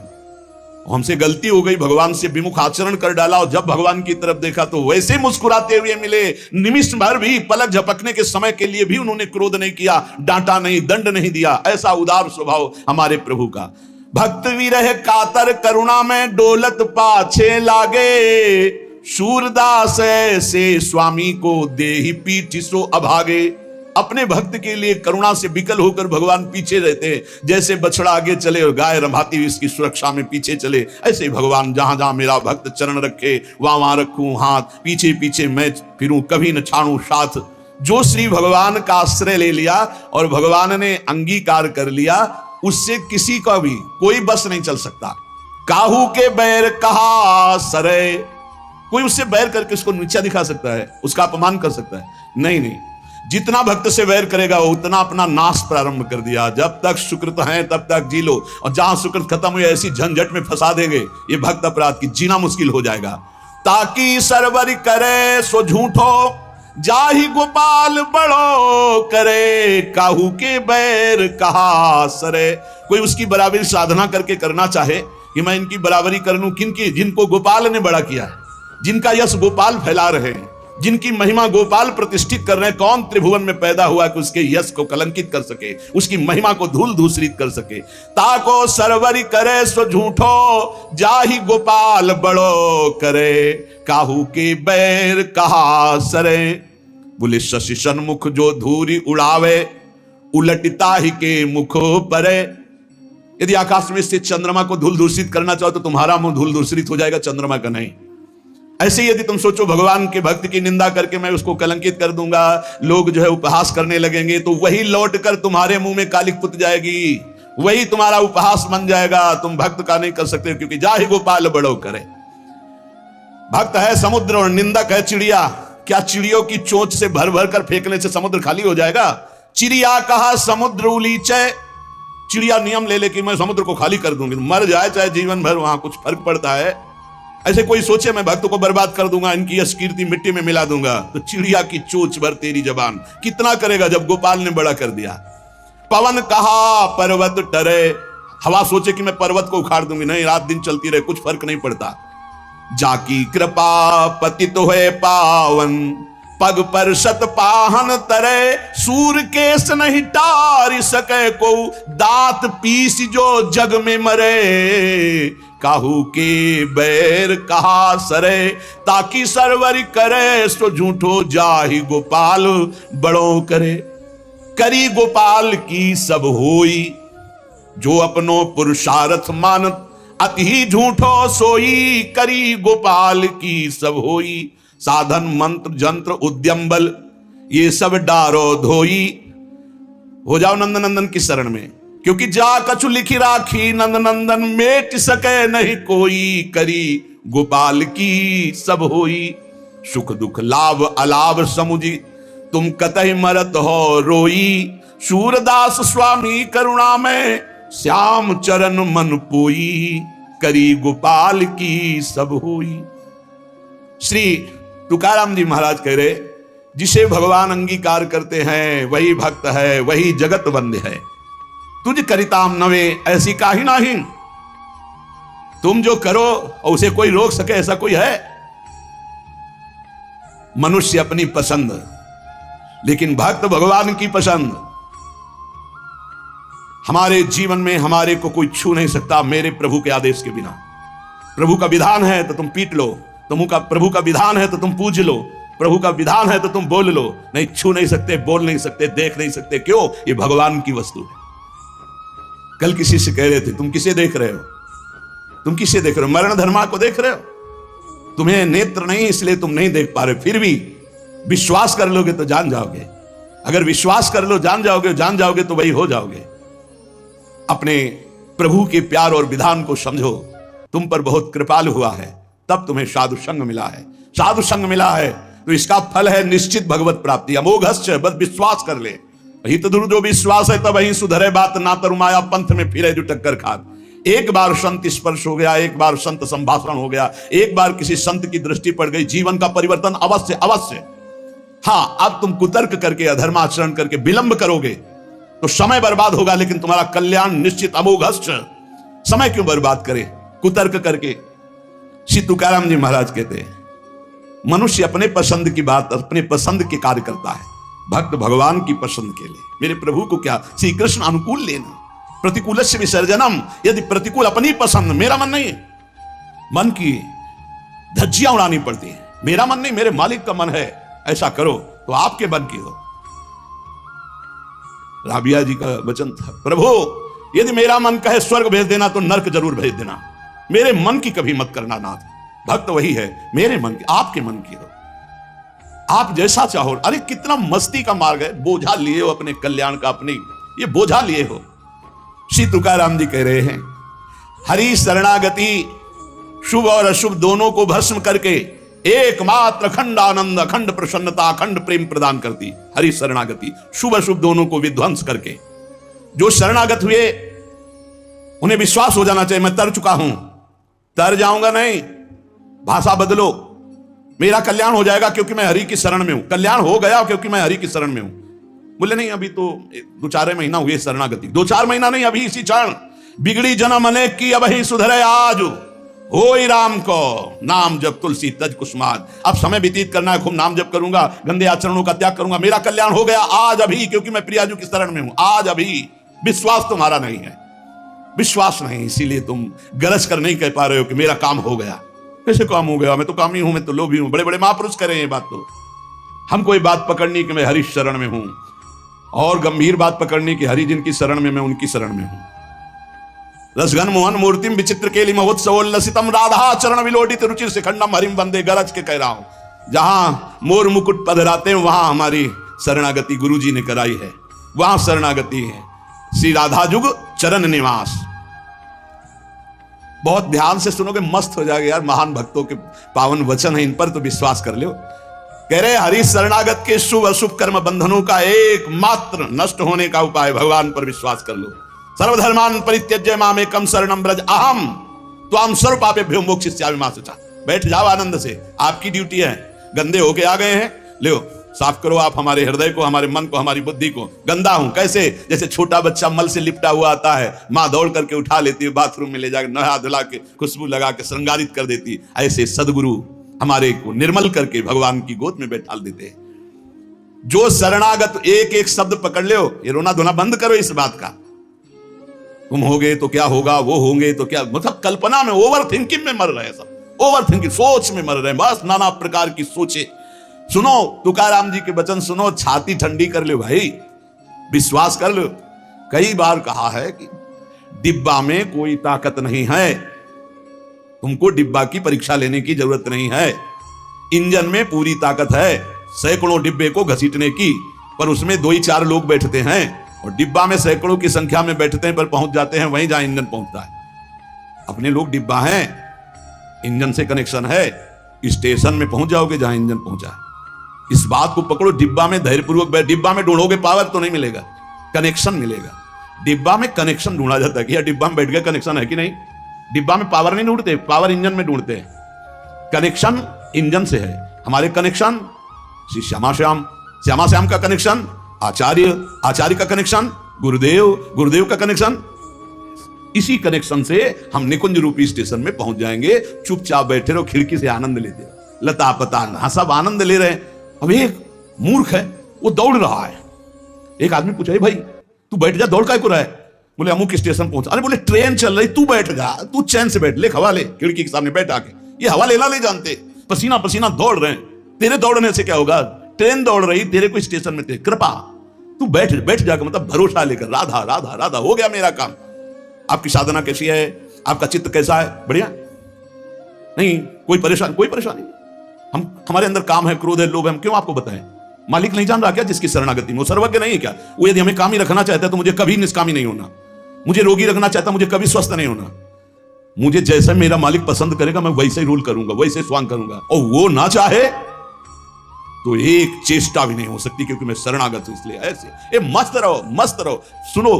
हमसे गलती हो गई, भगवान से विमुख आचरण कर डाला और जब भगवान की तरफ देखा तो वैसे मुस्कुराते हुए मिले। निमिष भर भी, पलक झपकने के समय के लिए भी उन्होंने क्रोध नहीं किया, डांटा नहीं, दंड नहीं दिया। ऐसा उदार स्वभाव हमारे प्रभु का। भक्त विरह कातर करुणा में डोलत पाछे लागे, सूरदास से स्वामी को देहि पीठ सो अभागे। अपने भक्त के लिए करुणा से विकल होकर भगवान पीछे रहते हैं। जैसे बछड़ा आगे चले और गाय रंभाती हुई इसकी सुरक्षा में पीछे चले, ऐसे ही भगवान जहां जहां मेरा भक्त चरण रखे वहां वहां रखूं हाथ, पीछे पीछे मैं फिरूं, कभी न छाड़ूं साथ। जो श्री भगवान का आश्रय ले लिया और भगवान ने अंगीकार कर लिया, उससे किसी का भी कोई बस नहीं चल सकता। काहू के बैर कहा सरे, कोई उससे बैर करके उसको नीचा दिखा सकता है, उसका अपमान कर सकता है? नहीं नहीं, जितना भक्त से वैर करेगा उतना अपना नाश प्रारंभ कर दिया। जब तक सुकृत है तब तक जी लो, और जहां सुकृत खत्म हुए ऐसी झंझट में फंसा देंगे ये भक्त अपराध की, जीना मुश्किल हो जाएगा। ताकि सरवरी करे सो झूठो, जाहि गोपाल बड़ो करे, काहू के बैर कहा सरे। कोई उसकी बराबरी साधना करके करना चाहे कि मैं इनकी बराबरी कर लूं, किनकी? जिनको गोपाल ने बड़ा किया है, जिनका यश गोपाल फैला रहे हैं, जिनकी महिमा गोपाल प्रतिष्ठित कर रहे हैं। कौन त्रिभुवन में पैदा हुआ कि उसके यश को कलंकित कर सके, उसकी महिमा को धूल दूसरित कर सके। ताको सरवरी करे सो झूठो, जाहि गोपाल बड़ो करे, काहू के बैर कहा सरे। बोले शशि सन्मुख जो धूरी उड़ावे, उलटता ही के मुखो परे। यदि आकाश में स्थित चंद्रमा को धूल दूषित करना चाहो तो तुम्हारा मुंह धूल दूषित हो जाएगा, चंद्रमा का नहीं। ऐसे ही यदि तुम सोचो भगवान के भक्त की निंदा करके मैं उसको कलंकित कर दूंगा, लोग जो है उपहास करने लगेंगे, तो वही लौट कर तुम्हारे मुंह में कालिक पुत जाएगी, वही तुम्हारा उपहास बन जाएगा। तुम भक्त का नहीं कर सकते, क्योंकि जाहि गोपाल बड़ो करे। भक्त है समुद्र और निंदक है चिड़िया। क्या चिड़ियों की चोंच से भर भर कर फेंकने से समुद्र खाली हो जाएगा? चिड़िया कहा समुद्र उलीचे। चिड़िया नियम ले ले कि मैं समुद्र को खाली कर दूंगी, मर जाए चाहे जीवन भर, वहां कुछ फर्क पड़ता है? ऐसे कोई सोचे मैं भक्त को बर्बाद कर दूंगा, इनकी यश कीर्ति मिट्टी में मिला दूंगा, तो चिड़िया की चोंच भर तेरी जबान कितना करेगा जब गोपाल ने बड़ा कर दिया। पवन कहा पर्वत टरे। हवा सोचे कि मैं पर्वत को उखाड़ दूंगी, नहीं, रात दिन चलती रहे, कुछ फर्क नहीं पड़ता। जाकी कृपा पतित होए पावन, पग पर सत पाहन तरे। सूर केस नहीं टार सके को, दांत पीस जो जग में मरे। काहू के बैर कहा सरे, ताकि सरवरी करे सो झूठो, जाहि गोपाल बड़ो करे। करी गोपाल की सब होई, जो अपनो पुरुषार्थ मानत, अति ही झूठो सोई। करी गोपाल की सब होई, साधन मंत्र जंत्र उद्यम बल, ये सब डारो धोई। हो जाओ नंदन नंदन की शरण में, क्योंकि जा कछु लिखी राखी नंद नंदन, मेट सके नहीं कोई, करी गोपाल की सब होई। सुख दुख लाभ अलाभ समुझी, तुम कतई मरत हो रोई। सूरदास स्वामी करुणा में, श्याम चरण मन पोई, करी गोपाल की सब होई। श्री तुकाराम जी महाराज कह रहे, जिसे भगवान अंगीकार करते हैं वही भक्त है, वही जगत वंद्य है। तुझ करिताम नवे ऐसी काहि नाही, तुम जो करो उसे कोई रोक सके ऐसा कोई है? मनुष्य अपनी पसंद, लेकिन भक्त भगवान की पसंद। हमारे जीवन में हमारे को कोई छू नहीं सकता मेरे प्रभु के आदेश के बिना। प्रभु का विधान है तो तुम पीट लो, प्रभु का विधान है तो तुम पूज लो, प्रभु का विधान है तो तुम बोल लो, नहीं छू नहीं सकते, बोल नहीं सकते, देख नहीं सकते। क्यों? ये भगवान की वस्तु है। कल किसी से कह रहे थे, तुम किसे देख रहे हो? तुम किसे देख रहे हो? मरण धर्मा को देख रहे हो? तुम्हें नेत्र नहीं इसलिए तुम नहीं देख पा रहे, फिर भी विश्वास कर लोगे तो जान जाओगे। अगर विश्वास कर लो जान जाओगे तो वही हो जाओगे। अपने प्रभु के प्यार और विधान को समझो। तुम पर बहुत कृपालु हुआ है, तब तुम्हें साधु संग मिला है। साधु संग मिला है तो इसका फल है निश्चित भगवत प्राप्ति। अमोघश्च, बस विश्वास कर ले। वही तो जो विश्वास है तब वही सुधरे बात, ना तरुमाया पंथ में फिरे जो टक्कर खात। एक बार संत स्पर्श हो गया, एक बार संत संभाषण हो गया, एक बार किसी संत की दृष्टि पड़ गई, जीवन का परिवर्तन अवश्य अवश्य। हाँ, अब तुम कुतर्क करके अधर्माचरण करके विलंब करोगे तो समय बर्बाद होगा, लेकिन तुम्हारा कल्याण निश्चित। अमोघश्च, समय क्यों बर्बाद करे कुतर्क करके? श्री तुकाराम जी महाराज कहते हैं, मनुष्य अपने पसंद की बात अपने पसंद के कार्य करता है, भक्त भगवान की पसंद के लिए। मेरे प्रभु को क्या श्री कृष्ण अनुकूल लेना, प्रतिकूल से विसर्जनम। यदि प्रतिकूल अपनी पसंद, मेरा मन नहीं, मन की धज्जियां उड़ानी पड़ती है। मेरा मन नहीं, मेरे मालिक का मन है, ऐसा करो तो आपके मन की हो। राबिया जी का वचन था, प्रभु यदि मेरा मन कहे स्वर्ग भेज देना तो नरक जरूर भेज देना, मेरे मन की कभी मत करना नाथ। भक्त वही है, मेरे मन की, आपके मन की हो, आप जैसा चाहो। अरे कितना मस्ती का मार्ग है, बोझा लिए हो अपने कल्याण का, अपने ये बोझा लिए हो। श्री तुकाराम जी कह रहे हैं, हरि शरणागति शुभ और अशुभ दोनों को भस्म करके एकमात्र अखंड आनंद, अखंड प्रसन्नता, अखंड प्रेम प्रदान करती। हरि शरणागति शुभ अशुभ दोनों को विध्वंस करके। जो शरणागत हुए उन्हें विश्वास हो जाना चाहिए, मैं तर चुका हूं, तर जाऊंगा नहीं, भाषा बदलो, मेरा कल्याण हो जाएगा क्योंकि मैं हरि की शरण में हूं। कल्याण हो गया क्योंकि मैं हरि की शरण में हूं। बोले नहीं, अभी तो 2-4 महीना हुए शरणागति। 2-4 महीना नहीं, अभी इसी क्षण। बिगड़ी जन्म अनेक की अब ही सुधरे आज, होई राम को नाम जब तुलसी तज कुसुमाद। अब समय व्यतीत करना है, खूब नाम जप करूंगा, गंदे आचरणों का त्याग करूंगा, मेरा कल्याण हो गया आज अभी, क्योंकि मैं प्रियाजू की शरण में हूं आज अभी। विश्वास तुम्हारा नहीं है, विश्वास नहीं, इसीलिए तुम गरज कर नहीं कह पा रहे हो कि मेरा काम हो गया। कैसे काम हो गया? मैं तो कामी हूं, मैं तो लोभी हूं। बड़े बड़े महापुरुष करें ये बात। तो हमको ये बात पकड़नी कि मैं हरि शरण में हूं, और गंभीर बात पकड़नी कि हरि जिनकी शरण में मैं उनकी शरण में हूं। रसघन मोहन मूर्तिम विचित्र केली महोत्सवोल्लसितम राधा चरण विलोडित रुचिर शिखंडम हरिम वंदे। गरज के कह रहा हूं, जहां मोर मुकुट पधराते हैं वहां हमारी शरणागति गुरु जी ने कराई है, वहां शरणागति है। श्री राधा जुग चरण निवास। बहुत ध्यान से सुनोगे, मस्त हो जाएगा यार। महान भक्तों के पावन वचन है, इन पर तो विश्वास कर लो। कह रहे हरि शरणागत के शुभ अशुभ कर्म बंधनों का एकमात्र नष्ट होने का उपाय भगवान पर विश्वास कर लो। सर्वधर्मान परित्यज्य मामेकम शरणम ब्रज अहम त्वाम सर्व पापेभ्यो मोक्षयिष्यामि मा शुचा। बैठ जाओ आनंद से, आपकी ड्यूटी है। गंदे होके आ गए हैं, लो साफ करो आप हमारे हृदय को, हमारे मन को, हमारी बुद्धि को। गंदा हूं कैसे? जैसे छोटा बच्चा मल से लिपटा हुआ आता है, माँ दौड़ करके उठा लेती है, बाथरूम में ले जाकर नहा धुला के खुशबू लगा के श्रृंगारित कर देती। ऐसे सदगुरु हमारे को निर्मल करके भगवान की गोद में बैठा देते हैं। जो शरणागत एक एक शब्द पकड़ लो, ये रोना धोना बंद करो इस बात का। तुम होगे तो क्या होगा, वो होंगे तो क्या, मतलब कल्पना में, ओवर थिंकिंग में मर रहे सब, ओवर थिंकिंग, सोच में मर रहे हैं, बस नाना प्रकार की सोचे। सुनो तुकाराम जी के वचन सुनो, छाती ठंडी कर लो भाई, विश्वास कर लो। कई बार कहा है कि डिब्बा में कोई ताकत नहीं है, तुमको डिब्बा की परीक्षा लेने की जरूरत नहीं है। इंजन में पूरी ताकत है सैकड़ों डिब्बे को घसीटने की, पर उसमें 2 ही 4 लोग बैठते हैं। और डिब्बा में सैकड़ों की संख्या में बैठते हैं पर पहुंच जाते हैं वहीं जहां इंजन पहुंचता है। अपने लोग डिब्बा हैं, इंजन से कनेक्शन है, स्टेशन में पहुंच जाओगे जहां इंजन पहुंचा है। इस बात को पकड़ो, डिब्बा में धैर्यपूर्वक बैठ, डिब्बा में ढूंढोगे पावर तो नहीं मिलेगा, कनेक्शन मिलेगा। डिब्बा में कनेक्शन ढूंढा जाता है कि यार डिब्बा में बैठ गया, कनेक्शन है कि नहीं। डिब्बा में पावर नहीं ढूंढते, पावर इंजन में ढूंढते हैं। कनेक्शन इंजन से है। हमारे कनेक्शन श्री श्यामा श्याम, श्यामा श्याम का कनेक्शन आचार्य, आचार्य का कनेक्शन गुरुदेव, गुरुदेव का कनेक्शन। इसी कनेक्शन से हम निकुंज रूपी स्टेशन में पहुंच जाएंगे। चुपचाप बैठे रहो, खिड़की से आनंद लेते रहो, लता पता सब आनंद ले रहे हैं। अब एक मूर्ख है, वो दौड़ रहा है। एक आदमी पूछा, भाई तू बैठ जा, दौड़ काय को रहा है? बोले अमुक स्टेशन पहुंचा। अरे बोले ट्रेन चल रही, तू बैठ जा, तू चैन से बैठ, ले हवा ले, खिड़की के सामने बैठ आके। ये हवा लेना नहीं जानते, पसीना पसीना दौड़ रहे हैं। तेरे दौड़ने से क्या होगा? ट्रेन दौड़ रही, तेरे को स्टेशन में थे, कृपा तू बैठ, बैठ जाकर, मतलब भरोसा लेकर, राधा राधा राधा, हो गया मेरा काम। आपकी साधना कैसी है? आपका चित्त कैसा है? बढ़िया नहीं? कोई परेशानी? कोई परेशानी नहीं। हम, हमारे अंदर काम है, क्रोध है, लोभ है, हम क्यों आपको बताएं? मालिक नहीं जान रहा क्या जिसकी शरणागति में? वो सर्वज्ञ नहीं है क्या? वो यदि हमें कामी रखना चाहता है तो मुझे कभी निष्कामी नहीं होना, मुझे रोगी रखना चाहता, मुझे कभी स्वस्थ नहीं होना। मुझे जैसे मेरा मालिक पसंद करेगा मैं वैसे ही रूल करूंगा, वैसे स्वांग करूंगा। और वो ना चाहे तो एक चेष्टा भी नहीं हो सकती, क्योंकि मैं शरणागत हूं। इसलिए ऐसे मस्त रहो, मस्त रहो। सुनो,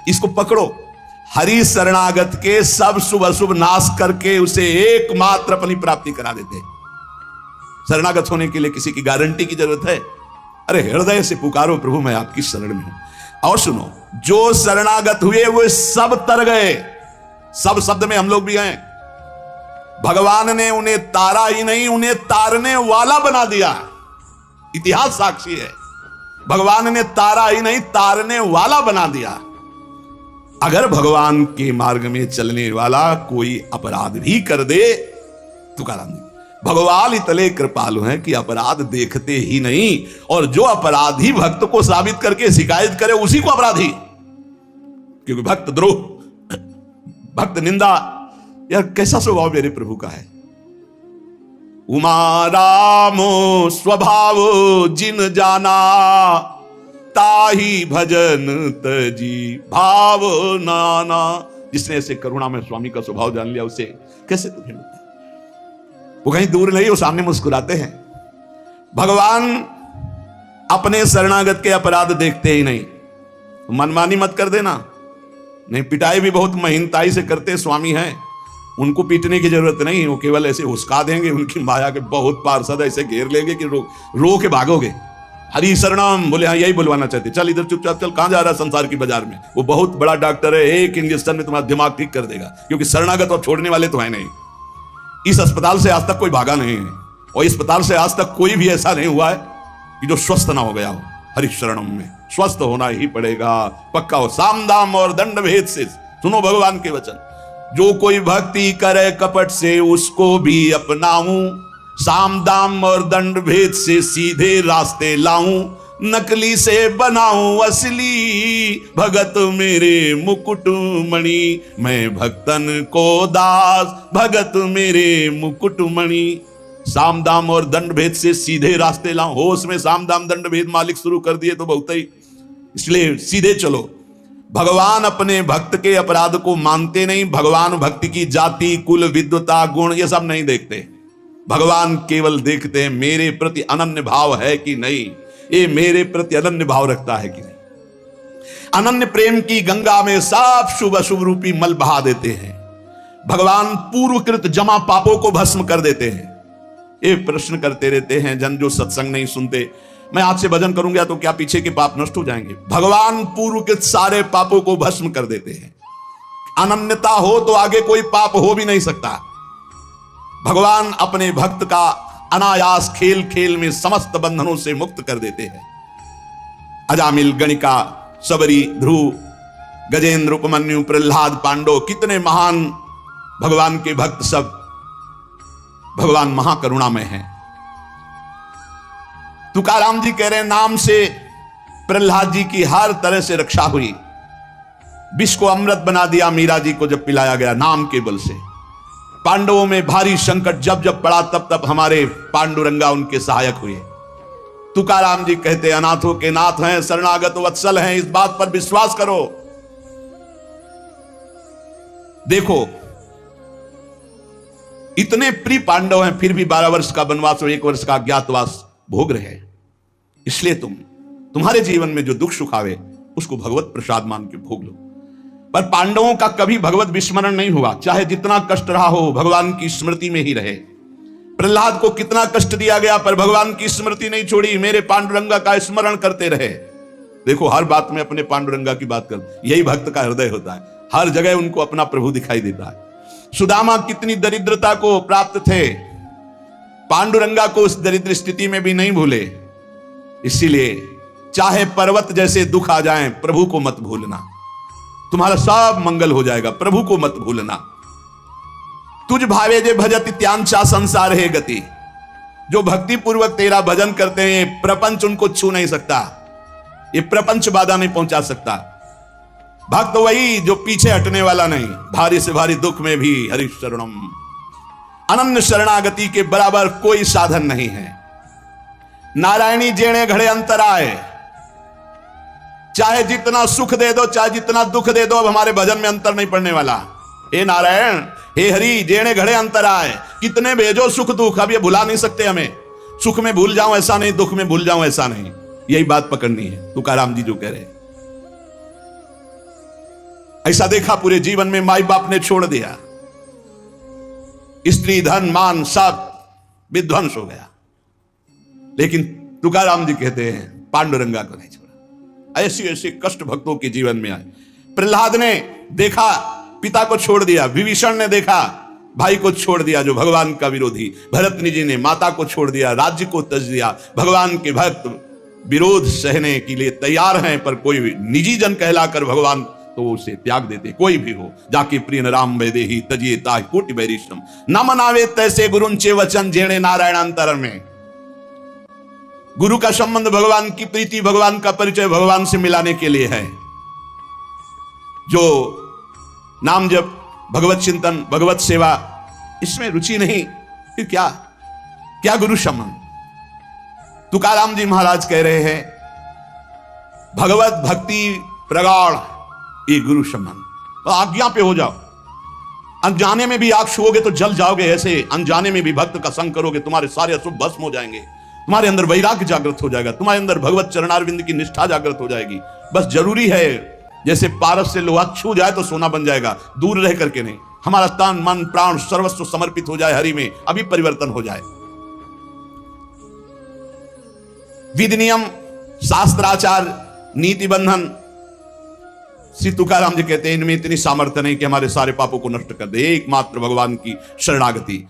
इसको पकड़ो। हरि शरणागत के सब शुभ अशुभ नाश करके उसे एकमात्र अपनी प्राप्ति करा देते हैं। शरणागत होने के लिए किसी की गारंटी की जरूरत है? अरे हृदय से पुकारो, प्रभु मैं आपकी शरण में हूं। और सुनो, जो शरणागत हुए वो सब तर गए। सब शब्द में हम लोग भी हैं। भगवान ने उन्हें तारा ही नहीं, उन्हें तारने वाला बना दिया। इतिहास साक्षी है, भगवान ने तारा ही नहीं, तारने वाला बना दिया। अगर भगवान के मार्ग में चलने वाला कोई अपराध भी कर दे, तुकाराम जी, भगवान इतने कृपालु हैं कि अपराध देखते ही नहीं, और जो अपराधी भक्त को साबित करके शिकायत करे उसी को अपराधी। क्योंकि भक्त द्रोह, भक्त निंदा, यार कैसा स्वभाव मेरे प्रभु का है। उमा रामो स्वभाव जिन जाना, ताही भजन तजी भाव नाना। जिसने ऐसे करुणा में स्वामी का स्वभाव जान लिया, उसे कैसे तुझे मिलता है? वो कहीं दूर नहीं, वो सामने मुस्कुराते हैं। भगवान अपने शरणागत के अपराध देखते ही नहीं। मनमानी मत कर देना। नहीं, पिटाई भी बहुत महीनताई से करते स्वामी हैं, उनको पीटने की जरूरत नहीं। वो केवल ऐसे हुस्का देंगे, उनकी माया के बहुत पार्षद ऐसे घेर लेंगे कि रो के भागोगे। हरि शरणम बोले, हाँ यही बुलवाना चाहते, चल इधर चुपचाप चल, कहां जा रहा है संसार की बाजार में? वो बहुत बड़ा डॉक्टर है, एक इंजेक्शन में तुम्हारा दिमाग ठीक कर देगा। क्योंकि शरणागत और छोड़ने वाले तो है नहीं। इस अस्पताल से आज तक कोई भागा नहीं है, और इस अस्पताल से आज तक कोई भी ऐसा नहीं हुआ है कि जो स्वस्थ ना हो गया हो। हरि शरणम में स्वस्थ होना ही पड़ेगा, पक्का हो। साम दाम और दंड भेद से सुनो भगवान के वचन। जो कोई भक्ति करे कपट से, उसको भी अपनाऊं। साम दाम और दंड भेद से सीधे रास्ते लाऊं। नकली से बनाऊं असली, भगत मेरे मुकुट मणि। मैं भक्तन को दास, भगत मेरे मुकुट मणि। साम दाम और दंड भेद से सीधे रास्ते लाऊं। होश में साम दाम दंड भेद मालिक शुरू कर दिए तो बहुत ही, इसलिए सीधे चलो। भगवान अपने भक्त के अपराध को मानते नहीं। भगवान भक्ति की जाति, कुल, विद्वता, गुण ये सब नहीं देखते। भगवान केवल देखते हैं मेरे प्रति अनन्य भाव है कि नहीं, ये मेरे प्रति अनन्य भाव रखता है कि नहीं। अनन्य प्रेम की गंगा में सब शुभ अशुभ रूपी मल बहा देते हैं। भगवान पूर्वकृत जमा पापों को भस्म कर देते हैं। ये प्रश्न करते रहते हैं जन जो सत्संग नहीं सुनते, मैं आज से भजन करूंगा तो क्या पीछे के पाप नष्ट हो जाएंगे? भगवान पूर्व के सारे पापों को भस्म कर देते हैं। अनन्यता हो तो आगे कोई पाप हो भी नहीं सकता। भगवान अपने भक्त का अनायास खेल खेल में समस्त बंधनों से मुक्त कर देते हैं। अजामिल, गणिका, सबरी, ध्रुव, गजेंद्र, उपमन्यु, प्रहलाद, पांडव, कितने महान भगवान के भक्त, सब भगवान महाकरुणामय हैं। तुकाराम जी कह रहे हैं, नाम से प्रहलाद जी की हर तरह से रक्षा हुई। विष को अमृत बना दिया मीरा जी को जब पिलाया गया नाम के बल से। पांडवों में भारी संकट जब जब पड़ा तब तब हमारे पांडुरंगा उनके सहायक हुए। तुकाराम जी कहते अनाथों के नाथ हैं, शरणागत वत्सल हैं, इस बात पर विश्वास करो। देखो इतने प्रिय पांडव हैं, फिर भी 12 वर्ष का वनवास और 1 वर्ष का अज्ञातवास भोग रहे। इसलिए तुम्हारे जीवन में जो दुख सुख आवे उसको भगवत प्रसाद मान के भोग लो। पर पांडवों का कभी भगवत विस्मरण नहीं हुआ, चाहे जितना कष्ट रहा हो भगवान की स्मृति में ही रहे। प्रहलाद को कितना कष्ट दिया गया पर भगवान की स्मृति नहीं छोड़ी, मेरे पांडुरंगा का स्मरण करते रहे। देखो हर बात में अपने पांडुरंगा की बात कर, यही भक्त का हृदय होता है, हर जगह उनको अपना प्रभु दिखाई देता है। सुदामा कितनी दरिद्रता को प्राप्त थे, पांडुरंगा को उस दरिद्र स्थिति में भी नहीं भूले। इसीलिए चाहे पर्वत जैसे दुख आ जाएं, प्रभु को मत भूलना, तुम्हारा सब मंगल हो जाएगा। प्रभु को मत भूलना। तुझ भावे जे भजत त्यांचा संसार है गति, जो भक्ति पूर्वक तेरा भजन करते हैं प्रपंच उनको छू नहीं सकता, ये प्रपंच बाधा नहीं पहुंचा सकता। भक्त वही जो पीछे हटने वाला नहीं, भारी से भारी दुख में भी हरि शरणम, अनन्य शरणागति के बराबर कोई साधन नहीं है। नारायणी जेणे घड़े अंतराय, चाहे जितना सुख दे दो चाहे जितना दुख दे दो, अब हमारे भजन में अंतर नहीं पड़ने वाला। हे नारायण हे हरि जेणे घड़े अंतराय, कितने भेजो सुख दुख, अब ये भुला नहीं सकते हमें। सुख में भूल जाऊं ऐसा नहीं, दुख में भूल जाऊं ऐसा नहीं, यही बात पकड़नी है। तुकाराम जी जो कह रहे, ऐसा देखा पूरे जीवन में माई बाप ने छोड़ दिया, स्त्री धन मान सब विध्वंस हो गया, लेकिन तुकाराम जी कहते हैं पांडुरंगा को नहीं छोड़ा। ऐसे ऐसे कष्ट भक्तों के जीवन में आए। प्रहलाद ने देखा पिता को छोड़ दिया, विभीषण ने देखा भाई को छोड़ दिया जो भगवान का विरोधी, भरतनी जी ने माता को छोड़ दिया, राज्य को त्यज दिया। भगवान के भक्त विरोध सहने के लिए तैयार हैं, पर कोई निजी जन कहलाकर भगवान तो उसे त्याग देते। कोई भी हो जाके प्रिय राम वैदेही तजिए ताहि कोटि वैरिष्ठम, न मनावे तैसे गुरुंचे वचन जेणे नारायणांतर में। गुरु का संबंध भगवान की प्रीति, भगवान का परिचय भगवान से मिलाने के लिए है। जो नाम जप, भगवत चिंतन, भगवत सेवा, इसमें रुचि नहीं, फिर क्या क्या गुरु संबंध। तुकाराम जी महाराज कह रहे हैं भगवत भक्ति प्रगाढ़ ये गुरु संबंध। तो आज्ञा पे हो जाओ, अनजाने में भी आग छुओगे तो जल जाओगे, ऐसे अनजाने में भी भक्त का संग करोगे तुम्हारे सारे अशुभ भस्म हो जाएंगे, तुम्हारे अंदर वैराग्य जागृत हो जाएगा, तुम्हारे अंदर भगवत चरणारविंद की निष्ठा जागृत हो जाएगी। बस जरूरी है जैसे पारस से लोहा छू जाए तो सोना बन जाएगा, दूर रह करके नहीं। हमारा तन मन प्राण सर्वस्व समर्पित हो जाए हरि में, अभी परिवर्तन हो जाए। विधि नियम शास्त्राचार नीति बंधन, श्री तुकाराम जी कहते हैं इनमें इतनी सामर्थ्य नहीं कि हमारे सारे पापों को नष्ट कर दे। एकमात्र भगवान की शरणागति,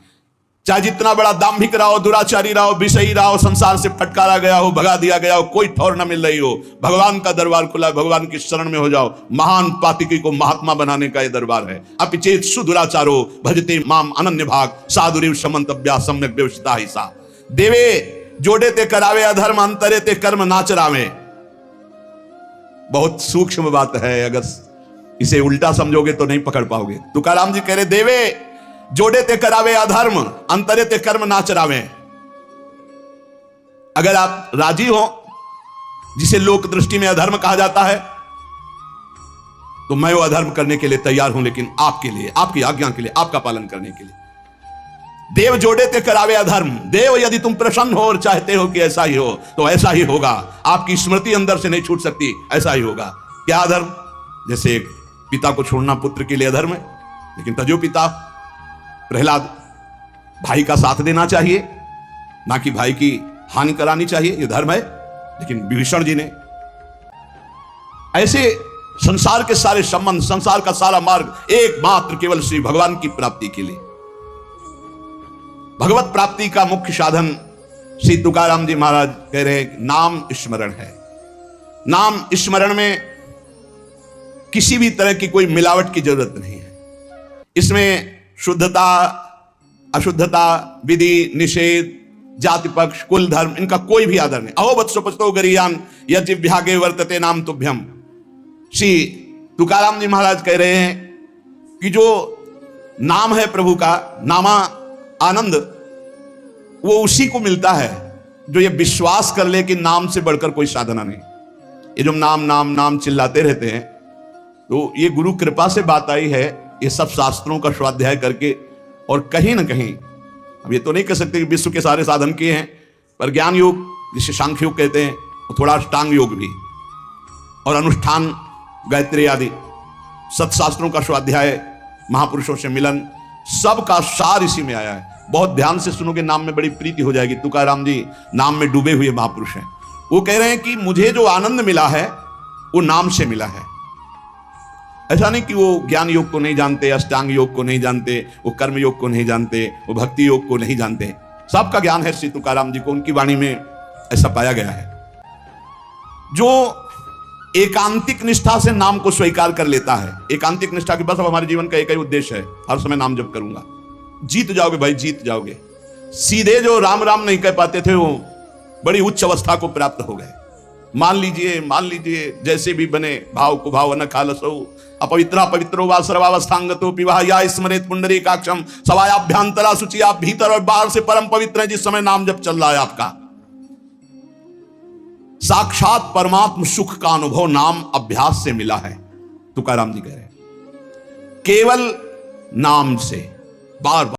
चाहे जितना बड़ा दाम्भिक रहो, दुराचारी रहो, विषयी रहो, संसार से फटकारा गया हो, भगा दिया गया हो, कोई ठौर न मिल रही हो, भगवान का दरबार खुला, भगवान की शरण में हो जाओ। महान पातिकी को महात्मा बनाने का यह दरबार है। अपिचेत सुदुराचारो भजते माम अनन्य भाग, साधुरिव समंतव्या सम्यक व्यवस्था ही सा। देवे जोड़े ते करावे अधर्म, अंतरे ते कर्म नाचरावे। बहुत सूक्ष्म बात है, अगर इसे उल्टा समझोगे तो नहीं पकड़ पाओगे। तुकाराम जी कह रहे देवे जोड़े ते करावे अधर्म, अंतरे ते कर्म नाचरावे। अगर आप राजी हो, जिसे लोक दृष्टि में अधर्म कहा जाता है, तो मैं वो अधर्म करने के लिए तैयार हूं, लेकिन आपके लिए, आपकी आज्ञा के लिए, आपका पालन करने के लिए। देव जोड़े ते करावे अधर्म, देव यदि तुम प्रसन्न हो और चाहते हो कि ऐसा ही हो तो ऐसा ही होगा। आपकी स्मृति अंदर से नहीं छूट सकती, ऐसा ही होगा। क्या अधर्म? जैसे एक पिता को छोड़ना पुत्र के लिए अधर्म है, लेकिन तजो पिता प्रहलाद भाई का साथ देना चाहिए, ना कि भाई की हानि करानी चाहिए, यह धर्म है। लेकिन विभीषण जी ने ऐसे संसार के सारे संबंध, संसार का सारा मार्ग एकमात्र केवल श्री भगवान की प्राप्ति के लिए। भगवत प्राप्ति का मुख्य साधन श्री तुकाराम जी महाराज कह रहे हैं नाम स्मरण है। नाम स्मरण में किसी भी तरह की कोई मिलावट की जरूरत नहीं है। इसमें शुद्धता अशुद्धता, विधि निषेध, जाति पक्ष, कुल धर्म, इनका कोई भी आदर नहीं। अहो वत्सो पस्तो गरियान यज्ञ वर्तते नाम तुभ्यम। श्री तुकाराम जी महाराज कह रहे हैं कि जो नाम है प्रभु का, नामा आनंद, वो उसी को मिलता है जो ये विश्वास कर ले कि नाम से बढ़कर कोई साधना नहीं। ये जो नाम नाम नाम चिल्लाते रहते हैं, तो ये गुरु कृपा से बात आई है, ये सब शास्त्रों का स्वाध्याय करके। और कहीं ना कहीं अब ये तो नहीं कह सकते कि विश्व के सारे साधन किए हैं, पर ज्ञान योग जिसे सांख्य योग कहते हैं, और थोड़ा अष्टांग योग भी, और अनुष्ठान, गायत्री आदि सत्शास्त्रों का स्वाध्याय, महापुरुषों से मिलन, सबका सार इसी में आया है। बहुत ध्यान से सुनोगे, नाम में बड़ी प्रीति हो जाएगी। तुकाराम जी नाम में डूबे हुए महापुरुष हैं। वो कह रहे हैं कि मुझे जो आनंद मिला है वो नाम से मिला है। ऐसा नहीं कि वो ज्ञान योग को नहीं जानते, अष्टांग योग को नहीं जानते, वो कर्म योग को नहीं जानते, वो भक्ति योग को नहीं जानते। सबका ज्ञान है श्री तुकाराम जी को, उनकी वाणी में ऐसा पाया गया है। जो एकांतिक निष्ठा से नाम को स्वीकार कर लेता है, एकांतिक निष्ठा के बस अब हमारे जीवन का एक ही उद्देश्य है, हर समय नाम जप करूंगा, जीत जाओगे भाई, जीत जाओगे। सीधे जो राम राम नहीं कह पाते थे, वो बड़ी उच्च अवस्था को प्राप्त हो गए। मान लीजिए जैसे भी बने, भाव को भाव न खालसो, अपवित्रा पवित्रो वा सर्वावस्थांगतो विवाह या स्मरेत पुंडरीकाक्षम सवायाभ्यंतरा शुचि। आप भीतर और बाहर से परम पवित्र है जिस समय नाम जप चल रहा है आपका। साक्षात परमात्म सुख का अनुभव नाम अभ्यास से मिला है, तुकाराम जी कह रहे हैं। केवल नाम से बार बार